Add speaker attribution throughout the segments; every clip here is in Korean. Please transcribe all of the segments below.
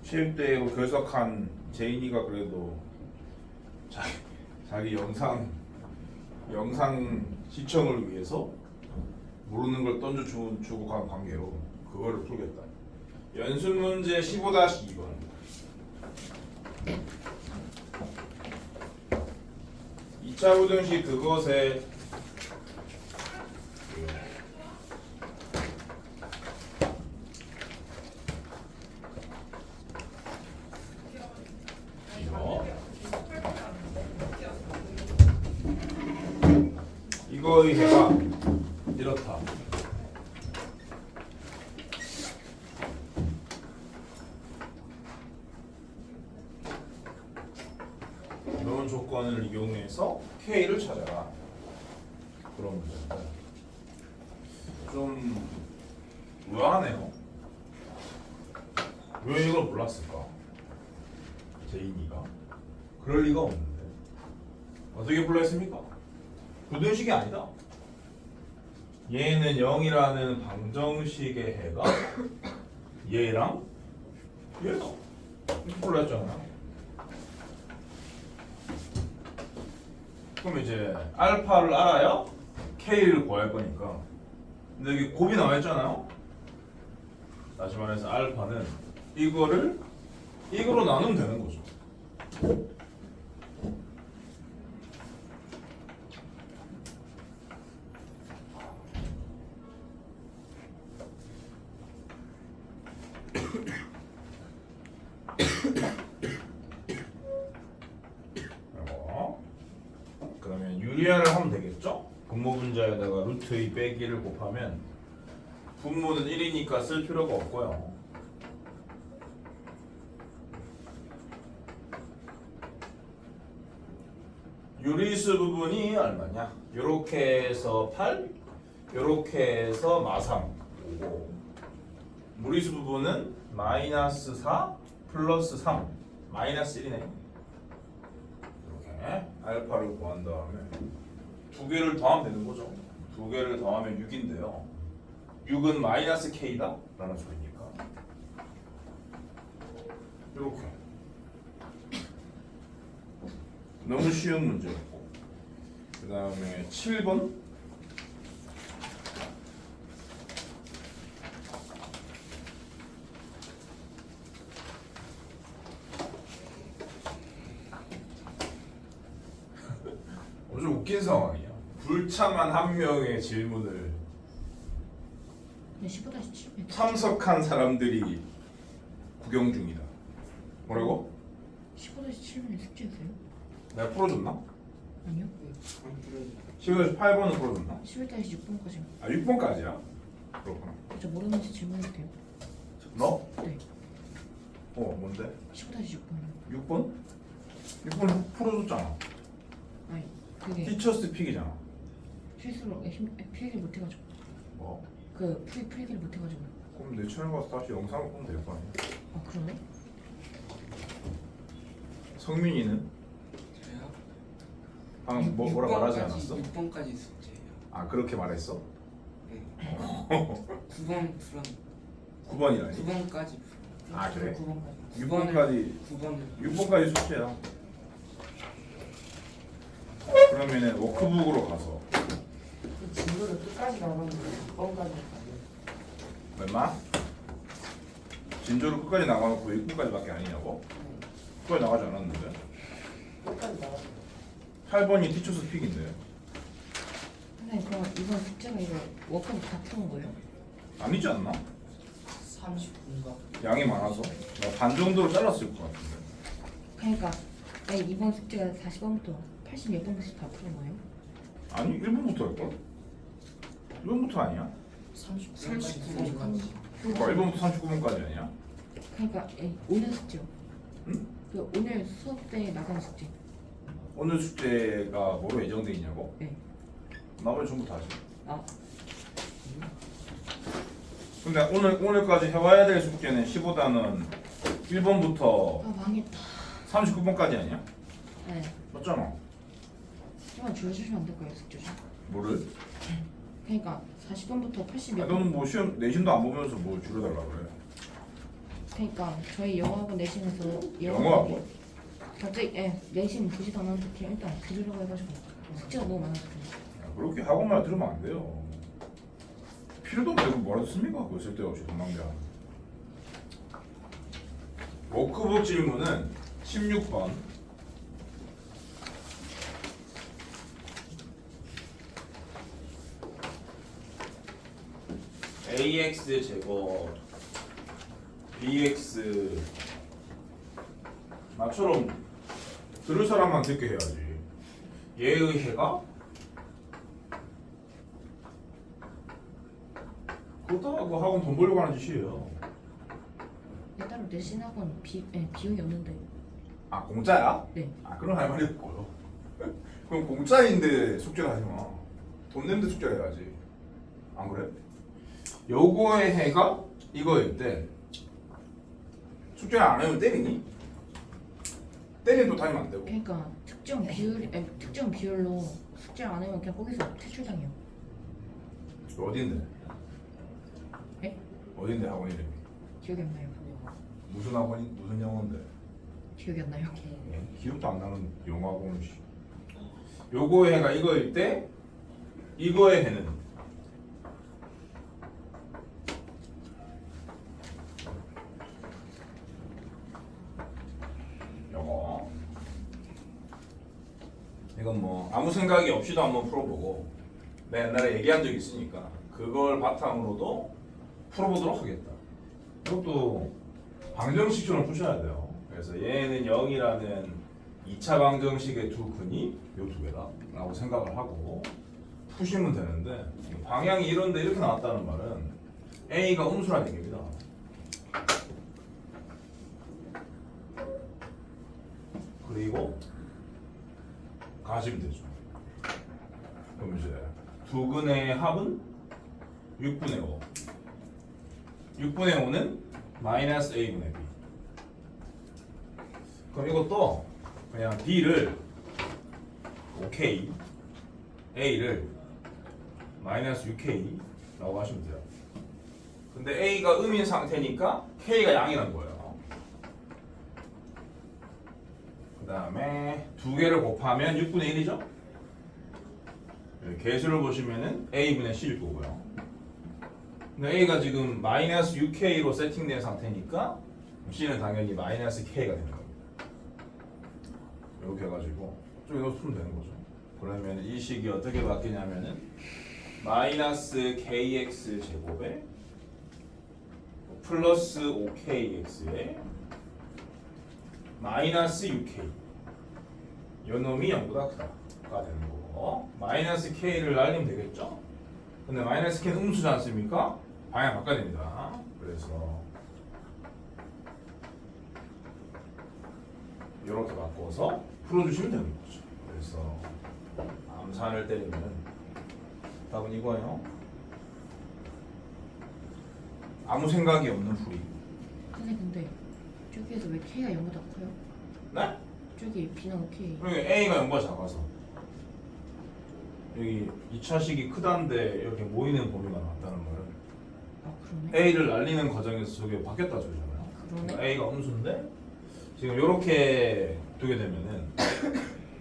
Speaker 1: 체육대회 결석한 제인이가 그래도 자기 영상 시청을 위해서 모르는 걸 던져주고 간 관계로 그거를 풀겠다. 연습 문제 15-2번. 이차 부등식 그것에 이거의 해가 이렇다. 이런 조건을 이용해서 K를 찾아라. 그런 문제인데 좀 의아하네요. 왜 이걸 몰랐을까? 제인이가 그럴 리가 없는데 어떻게 불렀습니까? 부등식이 아니다. 얘는 0이라는 방정식의 해가 얘랑 얘가 이렇게 불렀잖아요. 그럼 이제 알파를 알아야 K를 구할 거니까. 근데 여기 곱이 나와 있잖아요. 다시 말해서 알파는 이거를 이거로 나누면 되는 거죠. 그러면 유리화를 하면 되겠죠? 분모 분자에다가 루트 2 빼기를 곱하면 분모는 1이니까 쓸 필요가 없고요. 유리수 부분이 얼마냐? 요렇게 해서 8, 요렇게 해서 마삼 5. 무리수 부분은 마이너스 4 플러스 3 마이너스 1이네. 이렇게 알파를 구한 다음에 두 개를 더하면 되는 거죠. 두 개를 더하면 6인데요. 6은 마이너스 K다 라는 소리니까 이렇게 너무 쉬운 문제였고, 그 다음에 7번 좀 웃긴 상황이야. 불참한 한 명의 질문을
Speaker 2: 15-7
Speaker 1: 참석한 사람들이 구경 중이다. 뭐라고?
Speaker 2: 15-7면 숙제였어요?
Speaker 1: 내가 풀어줬나?
Speaker 2: 아니요.
Speaker 1: 10에서 8번은 풀어줬나?
Speaker 2: 11-6번까지.
Speaker 1: 아 6번까지야? 그렇구나.
Speaker 2: 저 모르는지 질문해도 돼요?
Speaker 1: 너?
Speaker 2: 네.
Speaker 1: 뭔데?
Speaker 2: 15-6번이요.
Speaker 1: 6번? 6번 풀어줬잖아.
Speaker 2: 아니 그게
Speaker 1: 티처스 픽이잖아.
Speaker 2: 실수로 필기를 못해가지고
Speaker 1: 뭐?
Speaker 2: 그 필기를 못해가지고.
Speaker 1: 그럼 내 채널 가서 다시 영상을 보면 될 거 아니야.
Speaker 2: 아 그러네?
Speaker 1: 성민이는?
Speaker 3: 저요?
Speaker 1: 방금 뭐라 말하지 않았어?
Speaker 3: 6번까지 숙제예요.
Speaker 1: 아 그렇게 말했어?
Speaker 3: 네. 9번 풀은
Speaker 1: 9번이라니?
Speaker 3: 9번까지
Speaker 1: 아 그래?
Speaker 2: 9번까지.
Speaker 1: 6번까지
Speaker 3: 9번을
Speaker 1: 6번까지 숙제야. 그러면은 워크북으로 가서
Speaker 4: 진도를 끝까지 나가는데 6번까지
Speaker 1: 얼마? 진조를 끝까지 나가놓고 6번까지밖에 아니냐고? 끝까지 나가지 않았는데?
Speaker 4: 끝까지 나가.
Speaker 1: 8번이 티처스 픽인데
Speaker 2: 선생님 그럼 이번 숙제가 이거 워크북 다 푸는 거예요?
Speaker 1: 아니지 않나?
Speaker 4: 30분가.
Speaker 1: 양이 많아서 나 반 정도로 잘랐을 것 같은데.
Speaker 2: 그러니까 이번 숙제가 40번부터 80몇 번까지 다 푸는 거예요?
Speaker 1: 아니 1번부터 할걸? 1번부터 아니야?
Speaker 3: 39번까지
Speaker 1: 그러니까 1번부터 39번까지 아니야?
Speaker 2: 그러니까 오늘 숙제요.
Speaker 1: 응?
Speaker 2: 그 오늘 수업 때 나가는 숙제.
Speaker 1: 오늘 숙제가 뭐로 예정돼 있냐고?
Speaker 2: 네.
Speaker 1: 나머지 전부 다지.
Speaker 2: 아
Speaker 1: 근데 오늘까지 해와야 될 숙제는 15단은 1번부터
Speaker 2: 망했다.
Speaker 1: 39번까지 아니야?
Speaker 2: 네.
Speaker 1: 맞잖아.
Speaker 2: 좀만 줄여주시면 안 될까요 숙제 좀?
Speaker 1: 뭐를?
Speaker 2: 그러니까 40번부터 80몇
Speaker 1: 아,
Speaker 2: 번.
Speaker 1: 너는 뭐 시험 내신도 안 보면서 뭐 줄여달라 그래.
Speaker 2: 그러니까 저희 영어학원 내신에서
Speaker 1: 영어학원?
Speaker 2: 갑자기 내신 보지도 않았는데 그냥 일단 들으려고 해가지고 숙제가 너무 많아서 그래요.
Speaker 1: 야, 그렇게 학원만 들으면 안 돼요. 필요도 없고 뭐라도 씁니까? 그거 쓸데없이 돈 낭비하는. 워크북 질문은 16번. ax 제곱 bx 나처럼 들을 사람만 듣게 해야지. 얘의 해가 그렇다고 학원 돈 벌려고 하는 짓이에요.
Speaker 2: 따로 내신학원 비용이 없는데.
Speaker 1: 아 공짜야?
Speaker 2: 네.
Speaker 1: 아 그럼 할 말이 없고요. 그럼 공짜인데 숙제를 하지 마. 돈 내는데 숙제를 해야지. 안 그래? 요거의 해가 이거일 때 숙제를 안 하면 때리니? 때리면 또 다니면 안 되고.
Speaker 2: 그러니까 특정 비율로 숙제를 안 하면 그냥 거기서 퇴출당해요.
Speaker 1: 어딘데?
Speaker 2: 네?
Speaker 1: 어딘데 학원 이름이?
Speaker 2: 기억이 안 나요.
Speaker 1: 무슨 학원이 무슨 영어인데?
Speaker 2: 기억이 안 나요.
Speaker 1: 기억도 안 나는 영어 학원. 요거의 해가 이거일 때 이거의 해는 요거. 이건 뭐 아무 생각이 없이도 한번 풀어보고 내가 옛날에 얘기한 적이 있으니까 그걸 바탕으로도 풀어보도록 하겠다. 이것도 방정식처럼 푸셔야 돼요. 그래서 얘는 0이라는 2차 방정식의 두 근이 요 두 개다 라고 생각을 하고 푸시면 되는데 방향이 이런데 이렇게 나왔다는 말은 A가 음수라는 얘기입니다. 그리고 가시면 되죠. 그럼 이제 두 근의 합은 6분의 5. 6분의 5는 마이너스 A분의 B. 그럼 이것도 그냥 B를 OK, A를 마이너스 6K라고 하시면 돼요. 근데 A가 음인 상태니까 K가 양이라는 거예요. 그 다음에 두 개를 곱하면 6분의 1이죠? 개수를 보시면은 A분의 C일 거고요. 근데 A가 지금 마이너스 6K로 세팅된 상태니까 C는 당연히 마이너스 K가 되는 겁니다. 이렇게 해가지고 저기 넣어서 풀면 되는 거죠. 그러면 이 식이 어떻게 바뀌냐면은 마이너스 KX 제곱에 플러스 5KX에 마이너스 6K 요 놈이 0보다 크다가 되는 거고 마이너스 K를 날리면 되겠죠? 근데 마이너스 K는 음수지 않습니까? 방향 바꿔야 됩니다. 그래서 이렇게 바꿔서 풀어주시면 되는 거죠. 그래서 암산을 때리면 답은 이거예요. 아무 생각이 없는 풀이.
Speaker 2: 근데 저기에서 왜 K가 0보다 커요?
Speaker 1: 네?
Speaker 2: 저기 B는 OK.
Speaker 1: 여기 A가 0보다 작아서 여기 2차식이 크다는데 이렇게 모이는 범위가 나왔다는 말은
Speaker 2: 아 그러네.
Speaker 1: A를 날리는 과정에서 저게 바뀌었다 저잖아요.
Speaker 2: 그러네.
Speaker 1: A가 음수인데 지금 이렇게 두게 되면은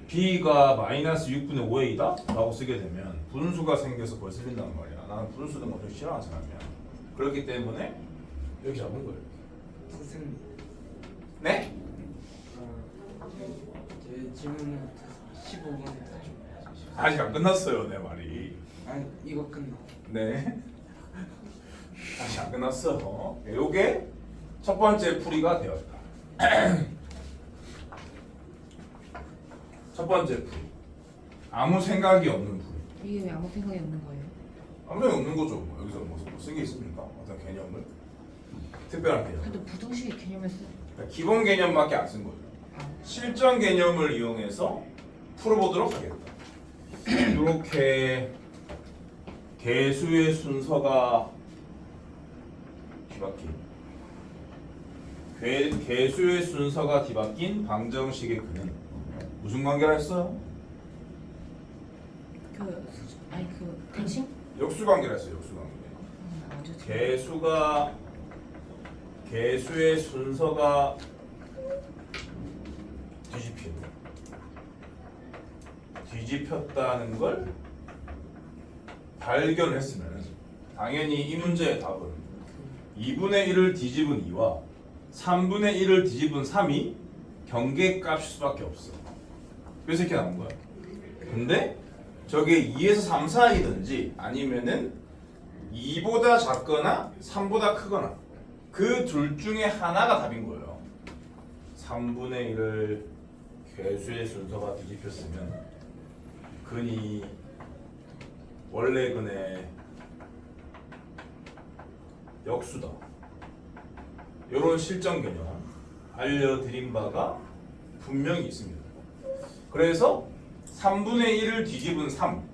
Speaker 1: B가 마이너스 6분의 5A다? 라고 쓰게 되면 분수가 생겨서 거슬린단 말이야. 나는 분수는 엄청 싫어하는 사람이야. 그렇기 때문에 이렇게 잡은 거예요.
Speaker 3: 선생님,
Speaker 1: 네?
Speaker 3: 제 질문은 15분
Speaker 1: 아직 안 끝났어요 내 말이.
Speaker 3: 아니 이거 끝나.
Speaker 1: 네. 아직 안 끝났어. 요게 첫 번째 풀이가 되었다. 첫 번째 풀이. 아무 생각이 없는 풀이.
Speaker 2: 이게 왜 아무 생각이 없는 거예요?
Speaker 1: 아무 생각이 없는 거죠. 뭐 여기서 뭐 쓴 게 있습니까? 어떤 개념을? 특별한 개념.
Speaker 2: 그래도 부등식의 개념을 쓰.
Speaker 1: 그러니까 기본 개념밖에 안 쓴 거예요. 실전 개념을 이용해서 풀어보도록 하겠다. 이렇게 개수의 순서가 뒤바뀐 개수의 순서가 뒤바뀐 방정식의 근은 무슨 관계라 했어요?
Speaker 2: 그 대칭?
Speaker 1: 역수 관계라 했어요. 역수 관계.
Speaker 2: 맞아.
Speaker 1: 개수가 개수의 순서가 뒤집혔다는 걸 발견했으면 당연히 이 문제의 답은 2분의 1을 뒤집은 2와 3분의 1을 뒤집은 3이 경계값일 수밖에 없어. 그래서 이렇게 나온 거야. 근데 저게 2에서 3 사이든지 아니면은 2보다 작거나 3보다 크거나 그 둘 중에 하나가 답인 거예요. 3분의 1을 개수의 순서가 뒤집혔으면 근이 원래 근의 역수다. 이런 실전 개념 알려드린 바가 분명히 있습니다. 그래서 3분의 1을 뒤집은 3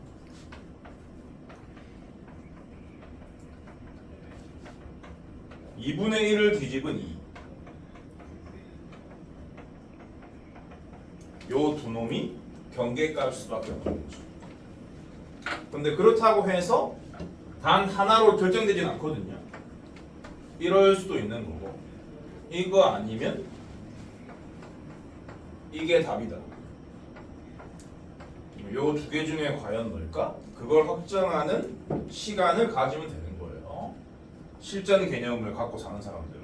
Speaker 1: 2분의 1을 뒤집은 2 요 두 놈이 경계값일 수밖에 없는 거죠. 근데 그렇다고 해서 단 하나로 결정되진 않거든요. 이럴 수도 있는 거고 이거 아니면 이게 답이다. 요 두 개 중에 과연 뭘까? 그걸 확정하는 시간을 가지면 되는 거예요. 실전 개념을 갖고 사는 사람들은.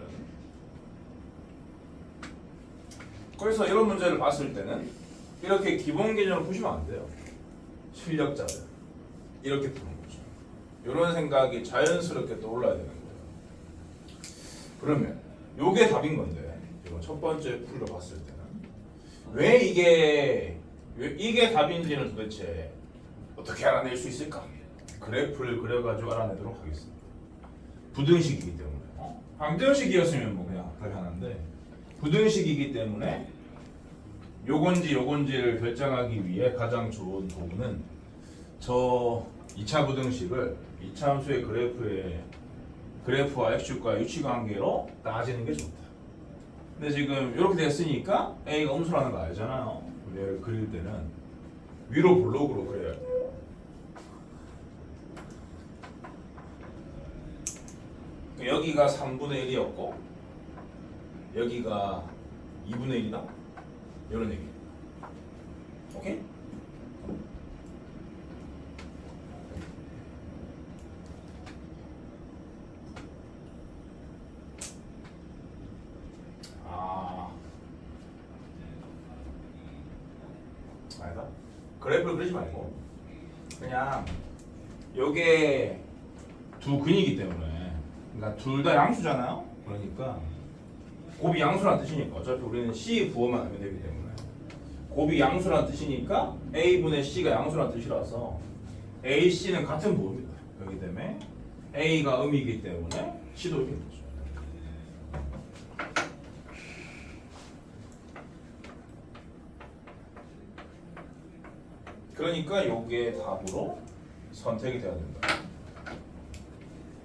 Speaker 1: 그래서 이런 문제를 봤을 때는 이렇게 기본 개념을 푸시면 안 돼요. 실력자들 이렇게 푸는 거죠. 이런 생각이 자연스럽게 떠올라야 되는 거예요. 그러면 요게 답인 건데 이거 첫 번째 풀로 봤을 때는 왜 이게 답인지는 도대체 어떻게 알아낼 수 있을까? 그래프를 그려가지고 알아내도록 하겠습니다. 부등식이기 때문에 방정식이었으면 뭐 그냥 답이 하나인데 부등식이기 때문에 요건지를 결정하기 위해 가장 좋은 도구는 저 2차 부등식을 이차함수의 그래프와 x축과 유치관계로 따지는 게 좋다. 근데 지금 이렇게 됐으니까 a가 음수라는 거 알잖아요. 얘를 그릴 때는 위로 블록으로 그려야 돼요. 여기가 3분의 1이었고 여기가 2분의 1이다. 이런 얘기. 오케이? 아니다. 그래프를 그리지 말고 그냥 요게 두 근이기 때문에 그러니까 둘 다 양수잖아요. 그러니까 곱이 양수란 뜻이니까 어차피 우리는 C 부호만 하면 되기 때문에 곱이 양수란 뜻이니까 A분의 C가 양수란 뜻이라서 A, C는 같은 부호입니다. 그렇기 때문에 A가 음이기 때문에 C도 음인 거죠. 그러니까 요게 답으로 선택이 돼야 된다.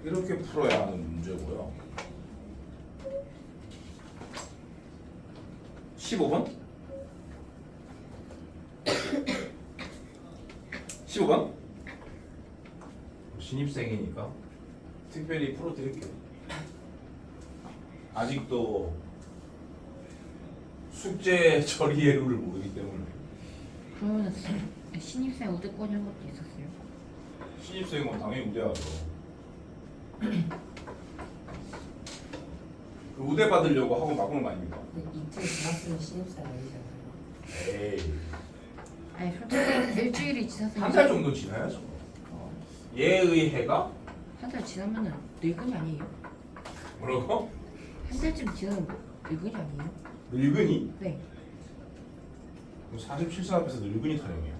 Speaker 1: 이렇게 풀어야 하는 문제고요. 15번? 15번? 신입생이니까 특별히 풀어드릴게요. 아직도 숙제 처리의 룰을 모르기 때문에.
Speaker 2: 그러면 신입생 우대권 이런 것도 있었어요?
Speaker 1: 신입생은 당연히 우대하죠. 그 우대 받으려고 학원 바꾸는 거 아닙니까?
Speaker 4: 이틀 지났으면 신입생 아니잖아요.
Speaker 1: 에이,
Speaker 2: 아니 솔직히 일주일이 지났으면
Speaker 1: 한 달 정도 지나야죠. 얘의 해가
Speaker 2: 한 달 지나면은 늙은이 아니에요?
Speaker 1: 뭐라고?
Speaker 2: 한 달쯤 지나면 늙은이 아니에요?
Speaker 1: 늙은이?
Speaker 2: 네.
Speaker 1: 47세 앞에서 늙은이 타령이야.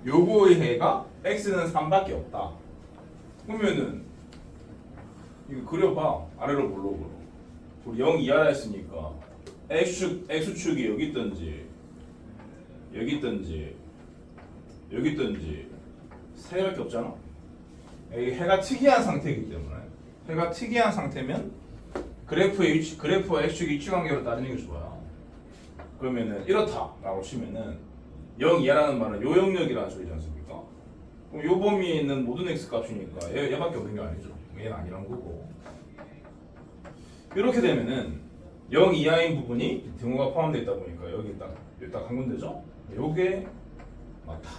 Speaker 1: 요거의 해가 x는 3밖에 없다. 그러면은 이거 그려봐. 아래로 볼록으로. 우리 0 이하라 했으니까 x축이 여기 있든지 여기 있든지 여기 있든지 세 개밖에 없잖아. 이 해가 특이한 상태이기 때문에 해가 특이한 상태면 그래프와 x축의 위치관계로 따지는 게 좋아요. 그러면은 이렇다라고 치면은 0 이하라는 말은 요 영역이라는 소리지 않습니까? 그럼 요 범위에 있는 모든 x 값이니까 얘밖에 없는 게 아니죠. 얘는 아니란 거고. 이렇게 되면은 0 이하인 부분이 등호가 포함되어 있다 보니까 여기 딱 한 군데죠. 요게 맞다.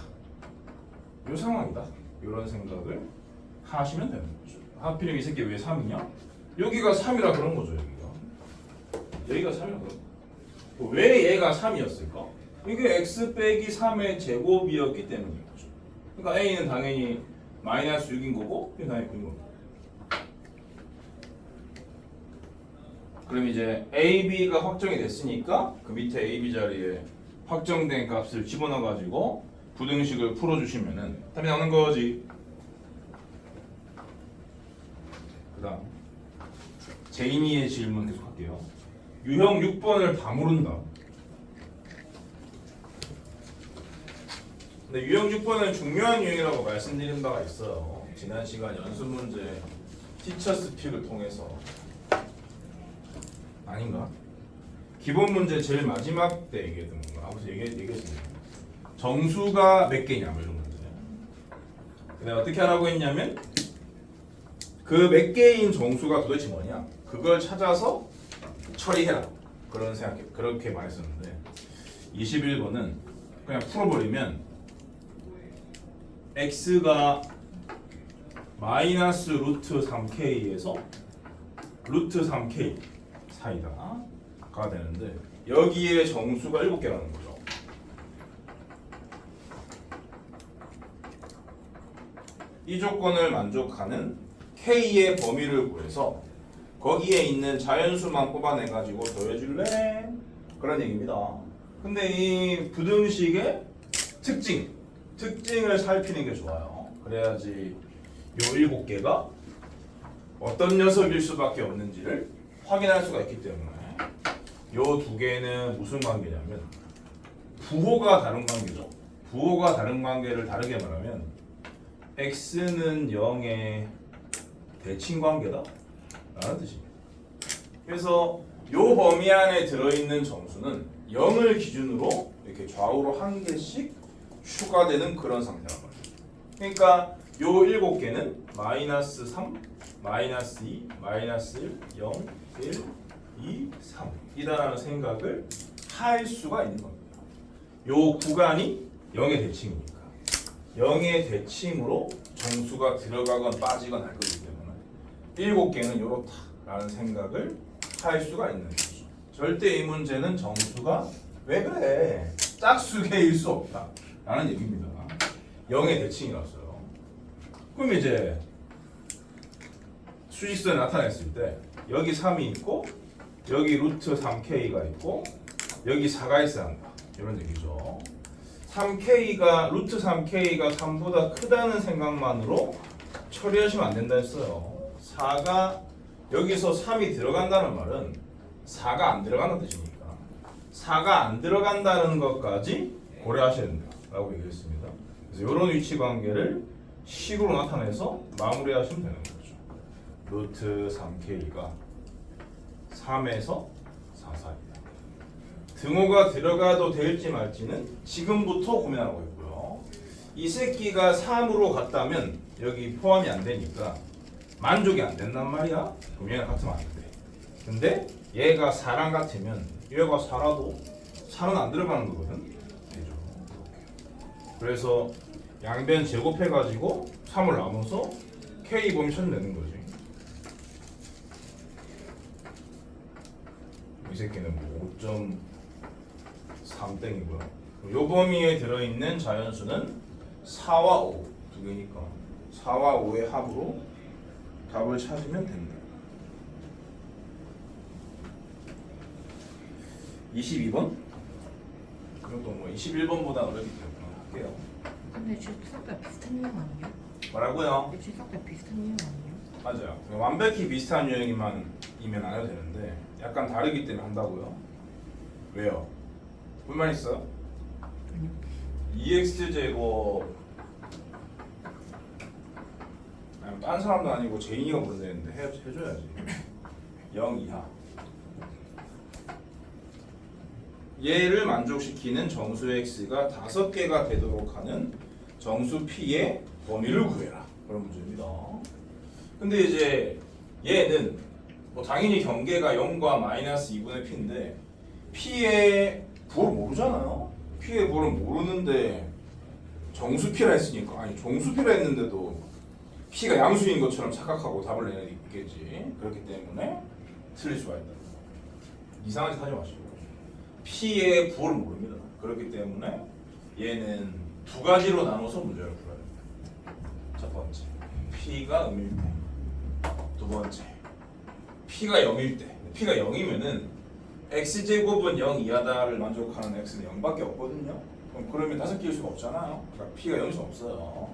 Speaker 1: 요 상황이다. 이런 생각을 하시면 되는 거죠. 하필이면 이 새끼 왜 3이냐? 여기가 3이라 그런 거죠. 여기가 3이라 그런 거. 왜 얘가 3이었을까? 이게 x 빼기 3의 제곱이었기 때문인 거죠. 그러니까 a는 당연히 마이너스 6인 거고 b는 당연히 9인 겁니다. 그럼 이제 a, b가 확정이 됐으니까 그 밑에 a, b 자리에 확정된 값을 집어넣어 가지고 부등식을 풀어주시면은 답이 나오는 거지. 그 다음 제인이의 질문 계속 할게요. 유형 6번을 다 모른다. 근데 유형 6번은 중요한 유형이라고 말씀드린 바가 있어요. 지난 시간 연습 문제 티처스 픽을 통해서 아닌가? 기본 문제 제일 마지막 때 얘기했던 건가? 아무튼 얘기했습니다. 정수가 몇 개냐 뭐 이런 문제. 내가 어떻게 하라고 했냐면 그 몇 개인 정수가 도대체 뭐냐? 그걸 찾아서 처리해라. 그런 생각해. 그렇게 말했었는데 21번은 그냥 풀어버리면 x가 마이너스 루트 3k에서 루트 3k 사이다가 되는데 여기에 정수가 7개라는 거죠. 이 조건을 만족하는 k의 범위를 구해서 거기에 있는 자연수만 뽑아내가지고 더해줄래? 그런 얘기입니다. 근데 이 부등식의 특징을 살피는 게 좋아요. 그래야지 요 7개가 어떤 녀석일 수밖에 없는지를 확인할 수가 있기 때문에 요 2개는 무슨 관계냐면 부호가 다른 관계죠. 부호가 다른 관계를 다르게 말하면 x는 0의 대칭 관계다 라는 뜻입니다. 그래서 요 범위 안에 들어있는 정수는 0을 기준으로 이렇게 좌우로 한 개씩 추가되는 그런 상태란 말이에요. 그러니까 요 7개는 마이너스 3, 마이너스 2, 마이너스 1, 0, 1, 2, 3 이다라는 생각을 할 수가 있는 겁니다. 요 구간이 0의 대칭이니까 0의 대칭으로 정수가 들어가건 빠지건 할 거기 때문에 7개는 요렇다라는 생각을 할 수가 있는 거죠. 절대 이 문제는 정수가 왜 그래 짝수개일 수 없다 라는 얘기입니다. 0의 대칭이라서요. 그럼 이제 수직선을 나타냈을 때 여기 3이 있고 여기 루트 3k가 있고 여기 4가 있어야 한다 이런 얘기죠. 3k가 루트 3k가 3보다 크다는 생각만으로 처리하시면 안 된다 했어요. 4가 여기서 3이 들어간다는 말은 4가 안 들어가는 뜻이니까 4가 안 들어간다는 것까지 고려하셔야 된다라고 얘기했습니다. 그래서 이런 위치 관계를 식으로 나타내서 마무리하시면 되는 거죠. 루트 3k가 3에서 4 사이다. 등호가 들어가도 될지 말지는 지금부터 고민하고 있고요. 이 새끼가 3으로 갔다면 여기 포함이 안 되니까 만족이 안 된단 말이야. 그럼 얘가 같으면 안 돼. 근데 얘가 4랑 같으면 얘가 4라도 4는 안 들어가는 거거든. 되죠. 그래서 양변 제곱해가지고 3을 나눠서 K 범위 찾아내는 거지. 이 새끼는 뭐 5.3땡이고요. 요 범위에 들어있는 자연수는 4와 5 두 개니까 4와 5의 합으로 답을 찾으면 됩니다. 22번? 이것도 뭐 21번보다 어렵기 때문에 할게요.
Speaker 2: 근데 주석과 비슷한 유형 아니에요?
Speaker 1: 뭐라고요?
Speaker 2: 주석과 비슷한 유형 아니에요?
Speaker 1: 맞아요. 완벽히 비슷한 유형이면 안 해도 되는데 약간 다르기 때문에 한다고요. 왜요? 불만 있어?
Speaker 2: 아니요.
Speaker 1: 2x 제곱 아니 딴 사람도 아니고 제인이가 문제인데 해줘야지. 0 이하. 얘를 만족시키는 정수 x가 5개가 되도록 하는 정수 p의 범위를 구해라. 그런 문제입니다. 근데 이제 얘는 뭐 당연히 경계가 0과 마이너스 2분의 p인데 p의 부호를 모르잖아요. p의 부호를 모르는데 정수 p라 했으니까 아니 정수 p라 했는데도 p가 양수인 것처럼 착각하고 답을 내겠지. 그렇기 때문에 틀릴 수가 있다. 이상한 짓 하지 마시고 p의 부호를 모릅니다. 그렇기 때문에 얘는 두 가지로 나눠서 문제를 풀어야 돼요. 첫 번째 p가 음일 때, 두 번째 p가 0일 때. p가 0이면은 x제곱은 0 이하다를 만족하는 x는 0밖에 없거든요. 그러면 다섯 개일 수가 없잖아요. 그러니까 p가 0일 수 없어요.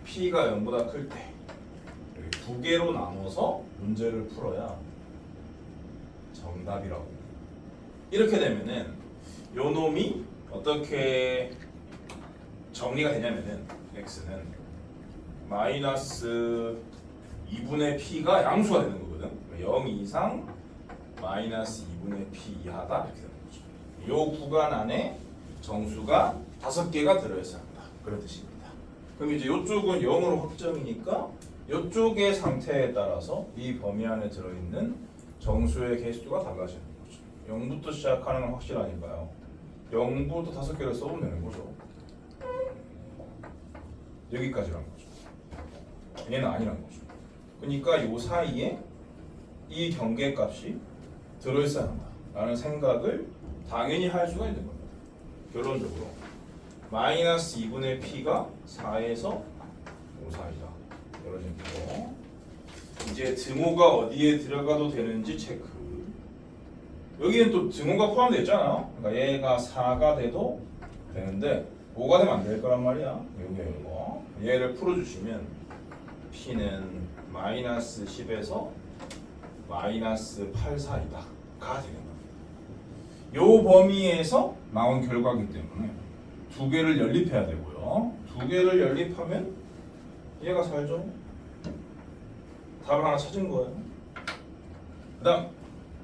Speaker 1: p가 0보다 클 때 두 개로 나눠서 문제를 풀어야 정답이라고. 이렇게 되면은 요 놈이 어떻게 정리가 되냐면은 x는 마이너스 2분의 p가 양수가 되는 거거든. 0 이상 마이너스 2분의 p 이하다 이렇게 되는 거죠. 요 구간 안에 정수가 5개가 들어있어야 한다. 그런 뜻입니다. 그럼 이제 이쪽은 0으로 확정이니까 이쪽의 상태에 따라서 이 범위 안에 들어있는 정수의 개수가 달라지는 거죠. 0부터 시작하는 건 확실하니까요. 0부터 5개를 써보면 되는 거죠. 여기까지란 거죠. 얘는 아니란 거죠. 그러니까 이 사이에 이 경계값이 들어있어야 한다 라는 생각을 당연히 할 수가 있는 겁니다. 결론적으로 마이너스 2분의 p가 4에서 5 사이다. 열어진고 이제 등호가 어디에 들어가도 되는지 체크. 여기는 또 등호가 포함되어 있잖아요. 그러니까 얘가 4가 돼도 되는데 5가 되면 안 될 거란 말이야. 여기에 이거 얘를 풀어주시면 p는 마이너스 10에서 마이너스 8 사이다 가 되는 겁니다. 요 범위에서 나온 결과이기 때문에 두 개를 연립해야 되고요. 두 개를 연립하면 얘가 살죠. 답을 하나 찾은 거예요. 그 다음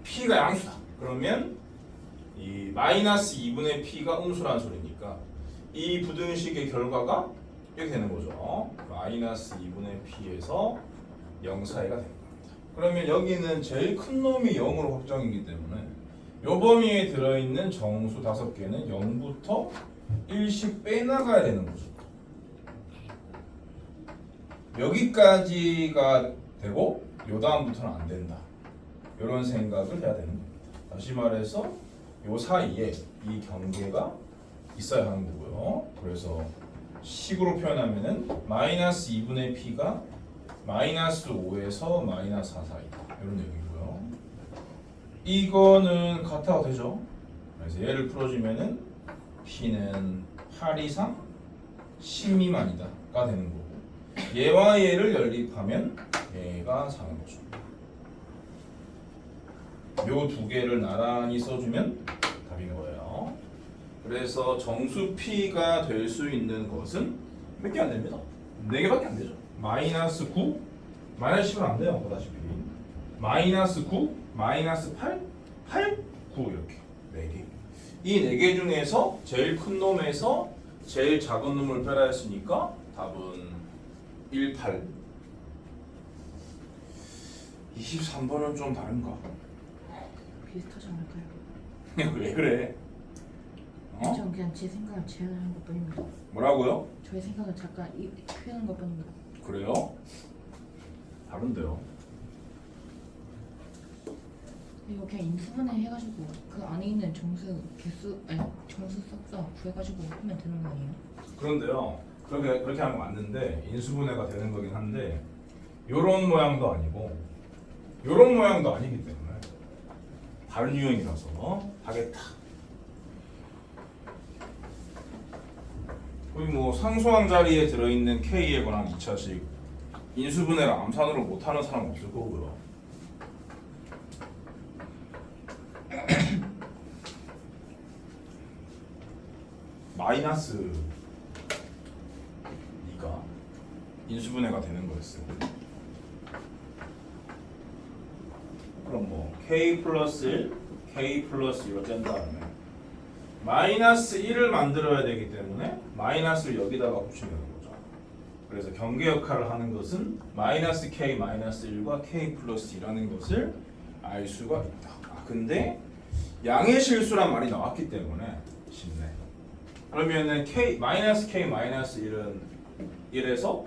Speaker 1: p가 양수다. 그러면 이 마이너스 2분의 p가 음수라는 소리니까 이 부등식의 결과가 이렇게 되는 거죠. 마이너스 2분의 p에서 0 사이가 되는 겁니다. 그러면 여기는 제일 큰 놈이 0으로 확정이기 때문에 요 범위에 들어있는 정수 5개는 0부터 1씩 빼나가야 되는 거죠. 여기까지가 되고 요 다음부터는 안 된다. 이런 생각을 해야 되는 겁니다. 다시 말해서 요 사이에 이 경계가 있어야 하는 거고요. 그래서 식으로 표현하면은 마이너스 2분의 p가 마이너스 5에서 마이너스 4 사이다. 이런 얘기고요. 이거는 같아도 되죠. 그래서 얘를 풀어주면은 p는 8 이상 10 미만이다가 되는 거고 얘와 얘를 연립하면 얘가 사는 거죠. 요 두 개를 나란히 써주면 답인 거예요. 그래서 정수 p가 될 수 있는 것은 몇 개 안 됩니다. 4개밖에 안 되죠. 마이너스 9, 마이너스 10은 안 돼요. 보다시피 마이너스 9, 마이너스 8, 8, 9 이렇게 4개. 이 4개 중에서 제일 큰 놈에서 제일 작은 놈을 빼라 했으니까 답은 1, 8. 23번은 좀 다른가?
Speaker 2: 비슷하지 않을까요?
Speaker 1: 왜 그래? 어?
Speaker 2: 전 그냥 제 생각을 제안하는 것뿐입니다.
Speaker 1: 뭐라고요?
Speaker 2: 저의 생각을 잠깐 표현한 것뿐입니다.
Speaker 1: 그래요? 다른데요?
Speaker 2: 이거 그냥 인수분해 해가지고 그 안에 있는 정수 개수 아니 정수 싹다 구해가지고 하면 되는 거 아니에요?
Speaker 1: 그런데요. 그렇게 하면 맞는데 인수분해가 되는 거긴 한데 요런 모양도 아니고 요런 모양도 아니기 때문에 다른 유형이라서 하겠다. 거의 뭐 상수항 자리에 들어있는 K에 관한 2차식 인수분해를 암산으로 못하는 사람 없을 거고요. 마이너스 2가 인수분해가 되는 거였어요. 그럼 뭐 K 플러스 1, K 플러스 2로 짠 다음에 마이너스 1을 만들어야 되기 때문에 마이너스를 여기다가 붙이면 되는 거죠. 그래서 경계 역할을 하는 것은 마이너스 K 마이너스 1과 K 플러스 2라는 것을 알 수가 있다. 근데 양의 실수란 말이 나왔기 때문에 쉽네. 그러면은 k 마이너스 k 마이너스 1은 1에서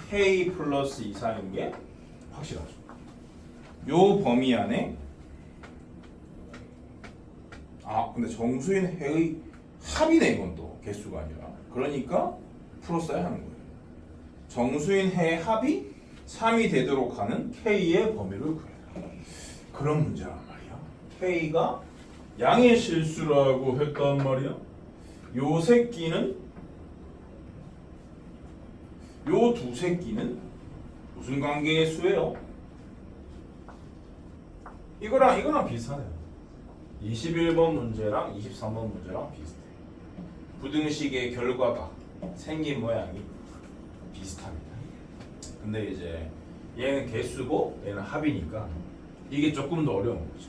Speaker 1: k 플러스 이상인 게 확실하죠. 요 범위 안에 근데 정수인 해의 합이네. 이건 또 개수가 아니라. 그러니까 풀었어야 하는 거예요. 정수인 해의 합이 3이 되도록 하는 k의 범위를 구해라. 그런 문제란 말이야. k가 양의 실수라고 했단 말이야. 요 새끼는 요 두 새끼는 무슨 관계의 수예요? 이거랑 비슷하네요. 21번 문제랑 23번 문제랑 비슷해. 부등식의 결과가 생긴 모양이 비슷합니다. 근데 이제 얘는 개수고 얘는 합이니까 이게 조금 더 어려운 거죠.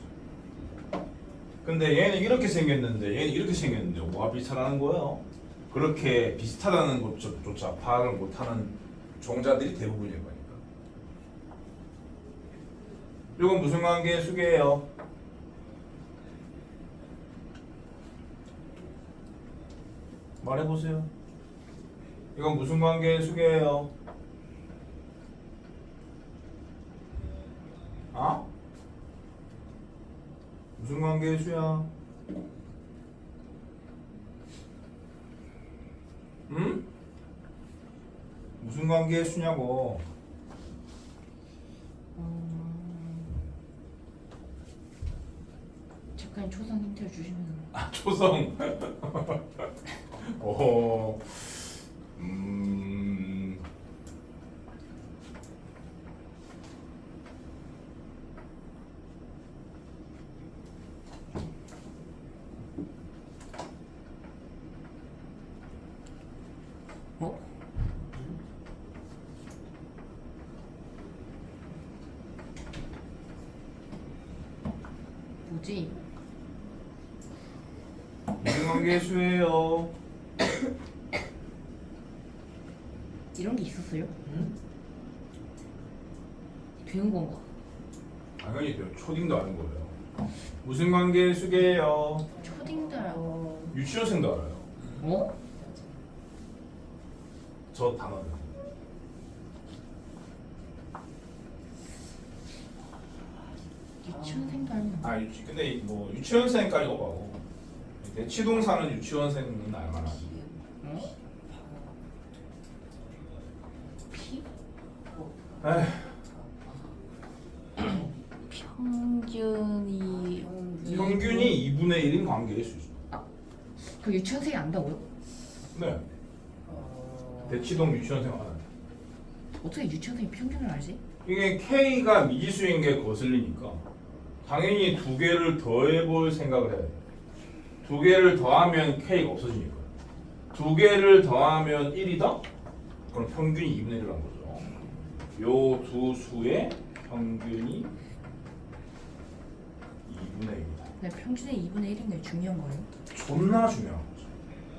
Speaker 1: 근데 얘는 이렇게 생겼는데 얘는 이렇게 생겼는데 뭐가 비슷하다는 거예요? 그렇게 비슷하다는 것조차 파악을 못하는 종자들이 대부분일 거니까. 이건 무슨 관계의 수계예요? 말해보세요. 이건 무슨 관계의 수계예요? 무슨 관계의 수야? 응? 무슨 관계의 수냐고?
Speaker 2: 잠깐 초성 힌트를 주시면.
Speaker 1: 초성. 오.
Speaker 2: 어? 뭐지?
Speaker 1: 무슨 관계의 수예요?
Speaker 2: 이런 게 있었어요?
Speaker 3: 응?
Speaker 2: 배운 건가?
Speaker 1: 당연히 돼요. 초딩도 아는 거예요. 무슨 관계의 수계예요?
Speaker 2: 초딩들
Speaker 1: 유치원생도 알아요.
Speaker 2: 어?
Speaker 1: 저 단어들.
Speaker 2: 유치원생도 알면
Speaker 1: 근데 뭐 유치원생까지 오가고 대치동사는 유치원생은 알만하지.
Speaker 2: 어? 피?
Speaker 1: 에휴.
Speaker 2: 평균이
Speaker 1: 평균이 2분의 1인 관계의 수죠.
Speaker 2: 그 유치원생이 안다고요?
Speaker 1: 네. 대치동 유치원생 알아요.
Speaker 2: 어떻게 유치원생이 평균을 알지?
Speaker 1: 이게 K가 미지수인 게 거슬리니까 당연히 두 개를 더해볼 생각을 해야 돼. 두 개를 더하면 K가 없어지니까. 두 개를 더하면 1이다? 그럼 평균이 2분의 1이라는 거죠. 요 두 수의 평균이 2분의 1이다.
Speaker 2: 네, 평균의 2분의 1인 게 중요한 거예요?
Speaker 1: 존나 중요한 거죠.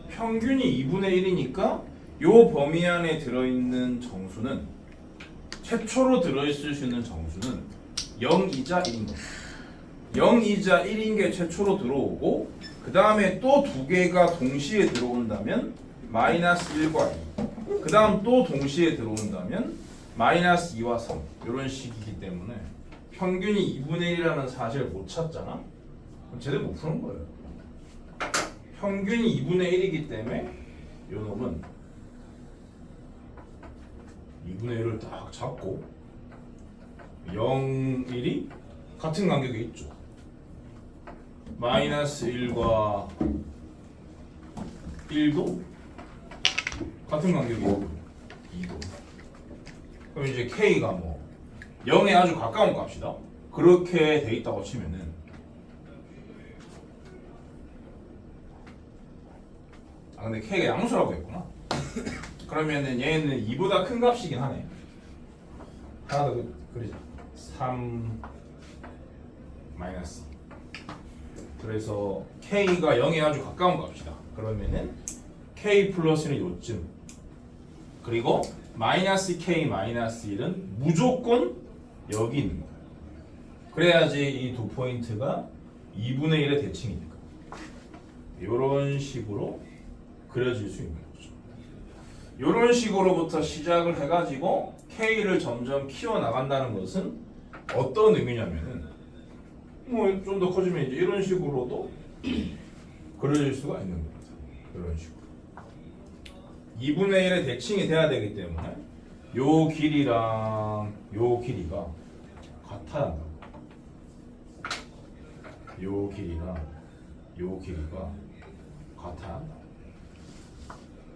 Speaker 1: 평균이 2분의 1이니까 요 범위 안에 들어있는 정수는 최초로 들어있을 수 있는 정수는 0이자 1인 거죠. 0이자 1인 게 최초로 들어오고 그 다음에 또 두 개가 동시에 들어온다면 마이너스 1과 2. 그 다음 또 동시에 들어온다면 마이너스 2와 3 이런 식이기 때문에 평균이 2분의 1이라는 사실을 못 찾잖아? 그럼 제대로 못 푸는 거예요. 평균이 2분의 1이기 때문에 이 놈은 2분의 1을 딱 잡고 0, 1이 같은 간격에 있죠. 마이너스 1과 1도 같은 간격에 있고 2도. 그럼 이제 K가 뭐 0에 아주 가까운 값이다. 그렇게 돼 있다고 치면은 근데 K가 양수라고 했구나. 그러면은 얘는 2보다 큰 값이긴 하네. 하나 더 그리자. 3 마이너스. 그래서 K가 0에 아주 가까운 값이다. 그러면은 K 플러스는 요쯤. 그리고 마이너스 K 마이너스 1은 무조건 여기 있는 거야. 그래야지 이 두 포인트가 2분의 1의 대칭이니까. 이런 식으로 그려질 수 있는 거죠. 이런 식으로부터 시작을 해가지고 K를 점점 키워나간다는 것은 어떤 의미냐면은 뭐 좀 더 커지면 이제 이런 식으로도 그려질 수가 있는 겁니다. 이런 식으로 2분의 1의 대칭이 돼야 되기 때문에 요 길이랑 요 길이가 같아야 한다고. 요 길이랑 요 길이가 같아야 한다.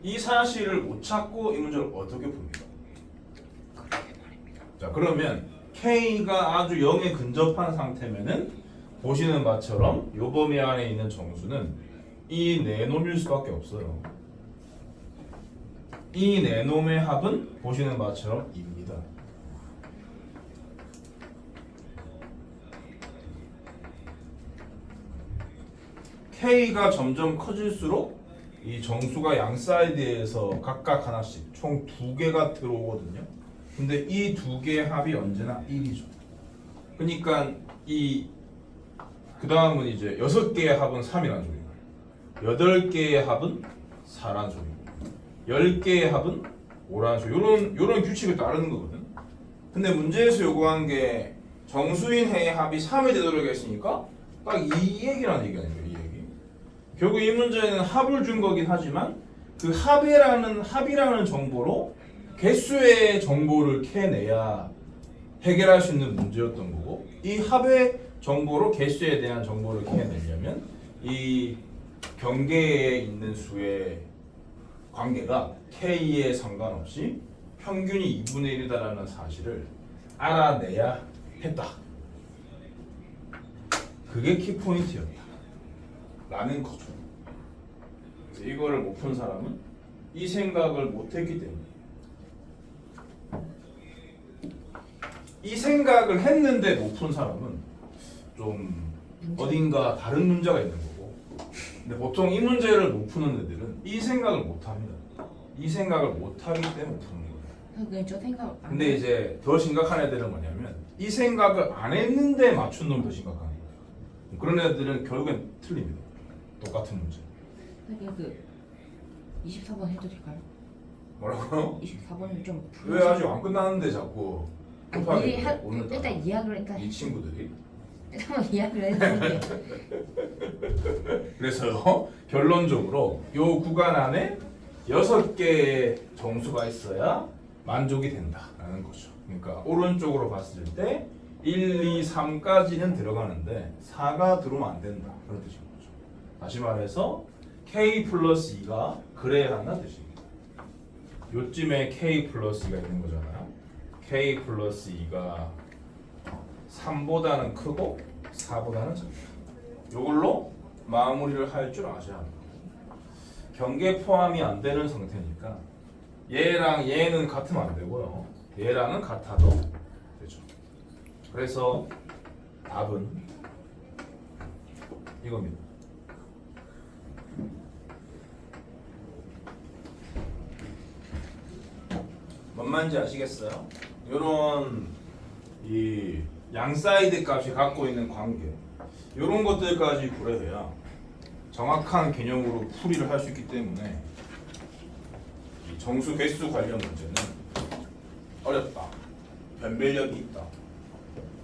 Speaker 1: 이 사실을 못 찾고 이 문제를 어떻게 풉니까? 자, 그러면 K가 아주 0에 근접한 상태면은 보시는 바처럼 요 범위 안에 있는 정수는 이 네놈일 수밖에 없어요. 이 네놈의 합은 보시는 바처럼 2입니다. K가 점점 커질수록 이 정수가 양 사이드에서 각각 하나씩 총 2개가 들어오거든요. 근데 이 2개의 합이 언제나 1이죠. 그러니까 그 다음은 이제 6개의 합은 3이라는 소리고 8개의 합은 4라는 소리고 10개의 합은 5라는 소리. 요런 규칙을 따르는 거거든. 근데 문제에서 요구한 게 정수인 해의 합이 3이 되도록 했으니까 딱 이 얘기라는 얘기 아니에요. 이 얘기. 결국 이 문제는 합을 준 거긴 하지만 그 합이라는 정보로 개수의 정보를 캐내야 해결할 수 있는 문제였던 거고, 이 합의 정보로 개수에 대한 정보를 캐내려면 이 경계에 있는 수의 관계가 K에 상관없이 평균이 2분의 1이다라는 사실을 알아내야 했다. 그게 키포인트였다 라는 거죠. 그래서 이거를 못 푼 사람은 이 생각을 못했기 때문에, 이 생각을 했는데 못 푼 사람은 좀 어딘가 다른 문제가 있는 거고, 근데 보통 이 문제를 못 푸는 애들은 이 생각을 못 합니다. 이 생각을 못 하기 때문에 못 푸는 거예요.
Speaker 2: 그냥 저 생각 안
Speaker 1: 근데 이제 더 심각한 애들은 뭐냐면 이 생각을 안 했는데 맞춘 놈이 더 심각한 거예요. 그런 애들은 결국엔 틀립니다. 똑같은 문제.
Speaker 2: 그 24번 해도 될까요?
Speaker 1: 뭐라고요?
Speaker 2: 24번을 좀
Speaker 1: 왜 아직 안 끝났는데 자꾸 급하게 오늘따라
Speaker 2: 일단 이야기를 일단
Speaker 1: 이 친구들이.
Speaker 2: 일단 이야기를 했는데
Speaker 1: 그래서 결론적으로 요 구간 안에 6개의 정수가 있어야 만족이 된다라는 거죠. 그러니까 오른쪽으로 봤을 때 1, 2, 3까지는 들어가는데 4가 들어오면 안 된다. 그런 뜻인 거죠. 다시 말해서 K 플러스 2가 그래야 한다는 뜻입니다. 요쯤에 K 플러스 2가 있는 거잖아요. K 플러스 2가 3보다는 크고 4보다는 작다. 이걸로 마무리를 할 줄 아셔야 합니다. 경계 포함이 안 되는 상태니까 얘랑 얘는 같으면 안 되고요. 얘랑은 같아도 되죠. 그래서 답은 이겁니다. 뭔 말인지 아시겠어요? 이런 이 양 사이드 값이 갖고 있는 관계, 이런 것들까지 고려해야 정확한 개념으로 풀이를 할 수 있기 때문에 이 정수 개수 관련 문제는 어렵다, 변별력이 있다.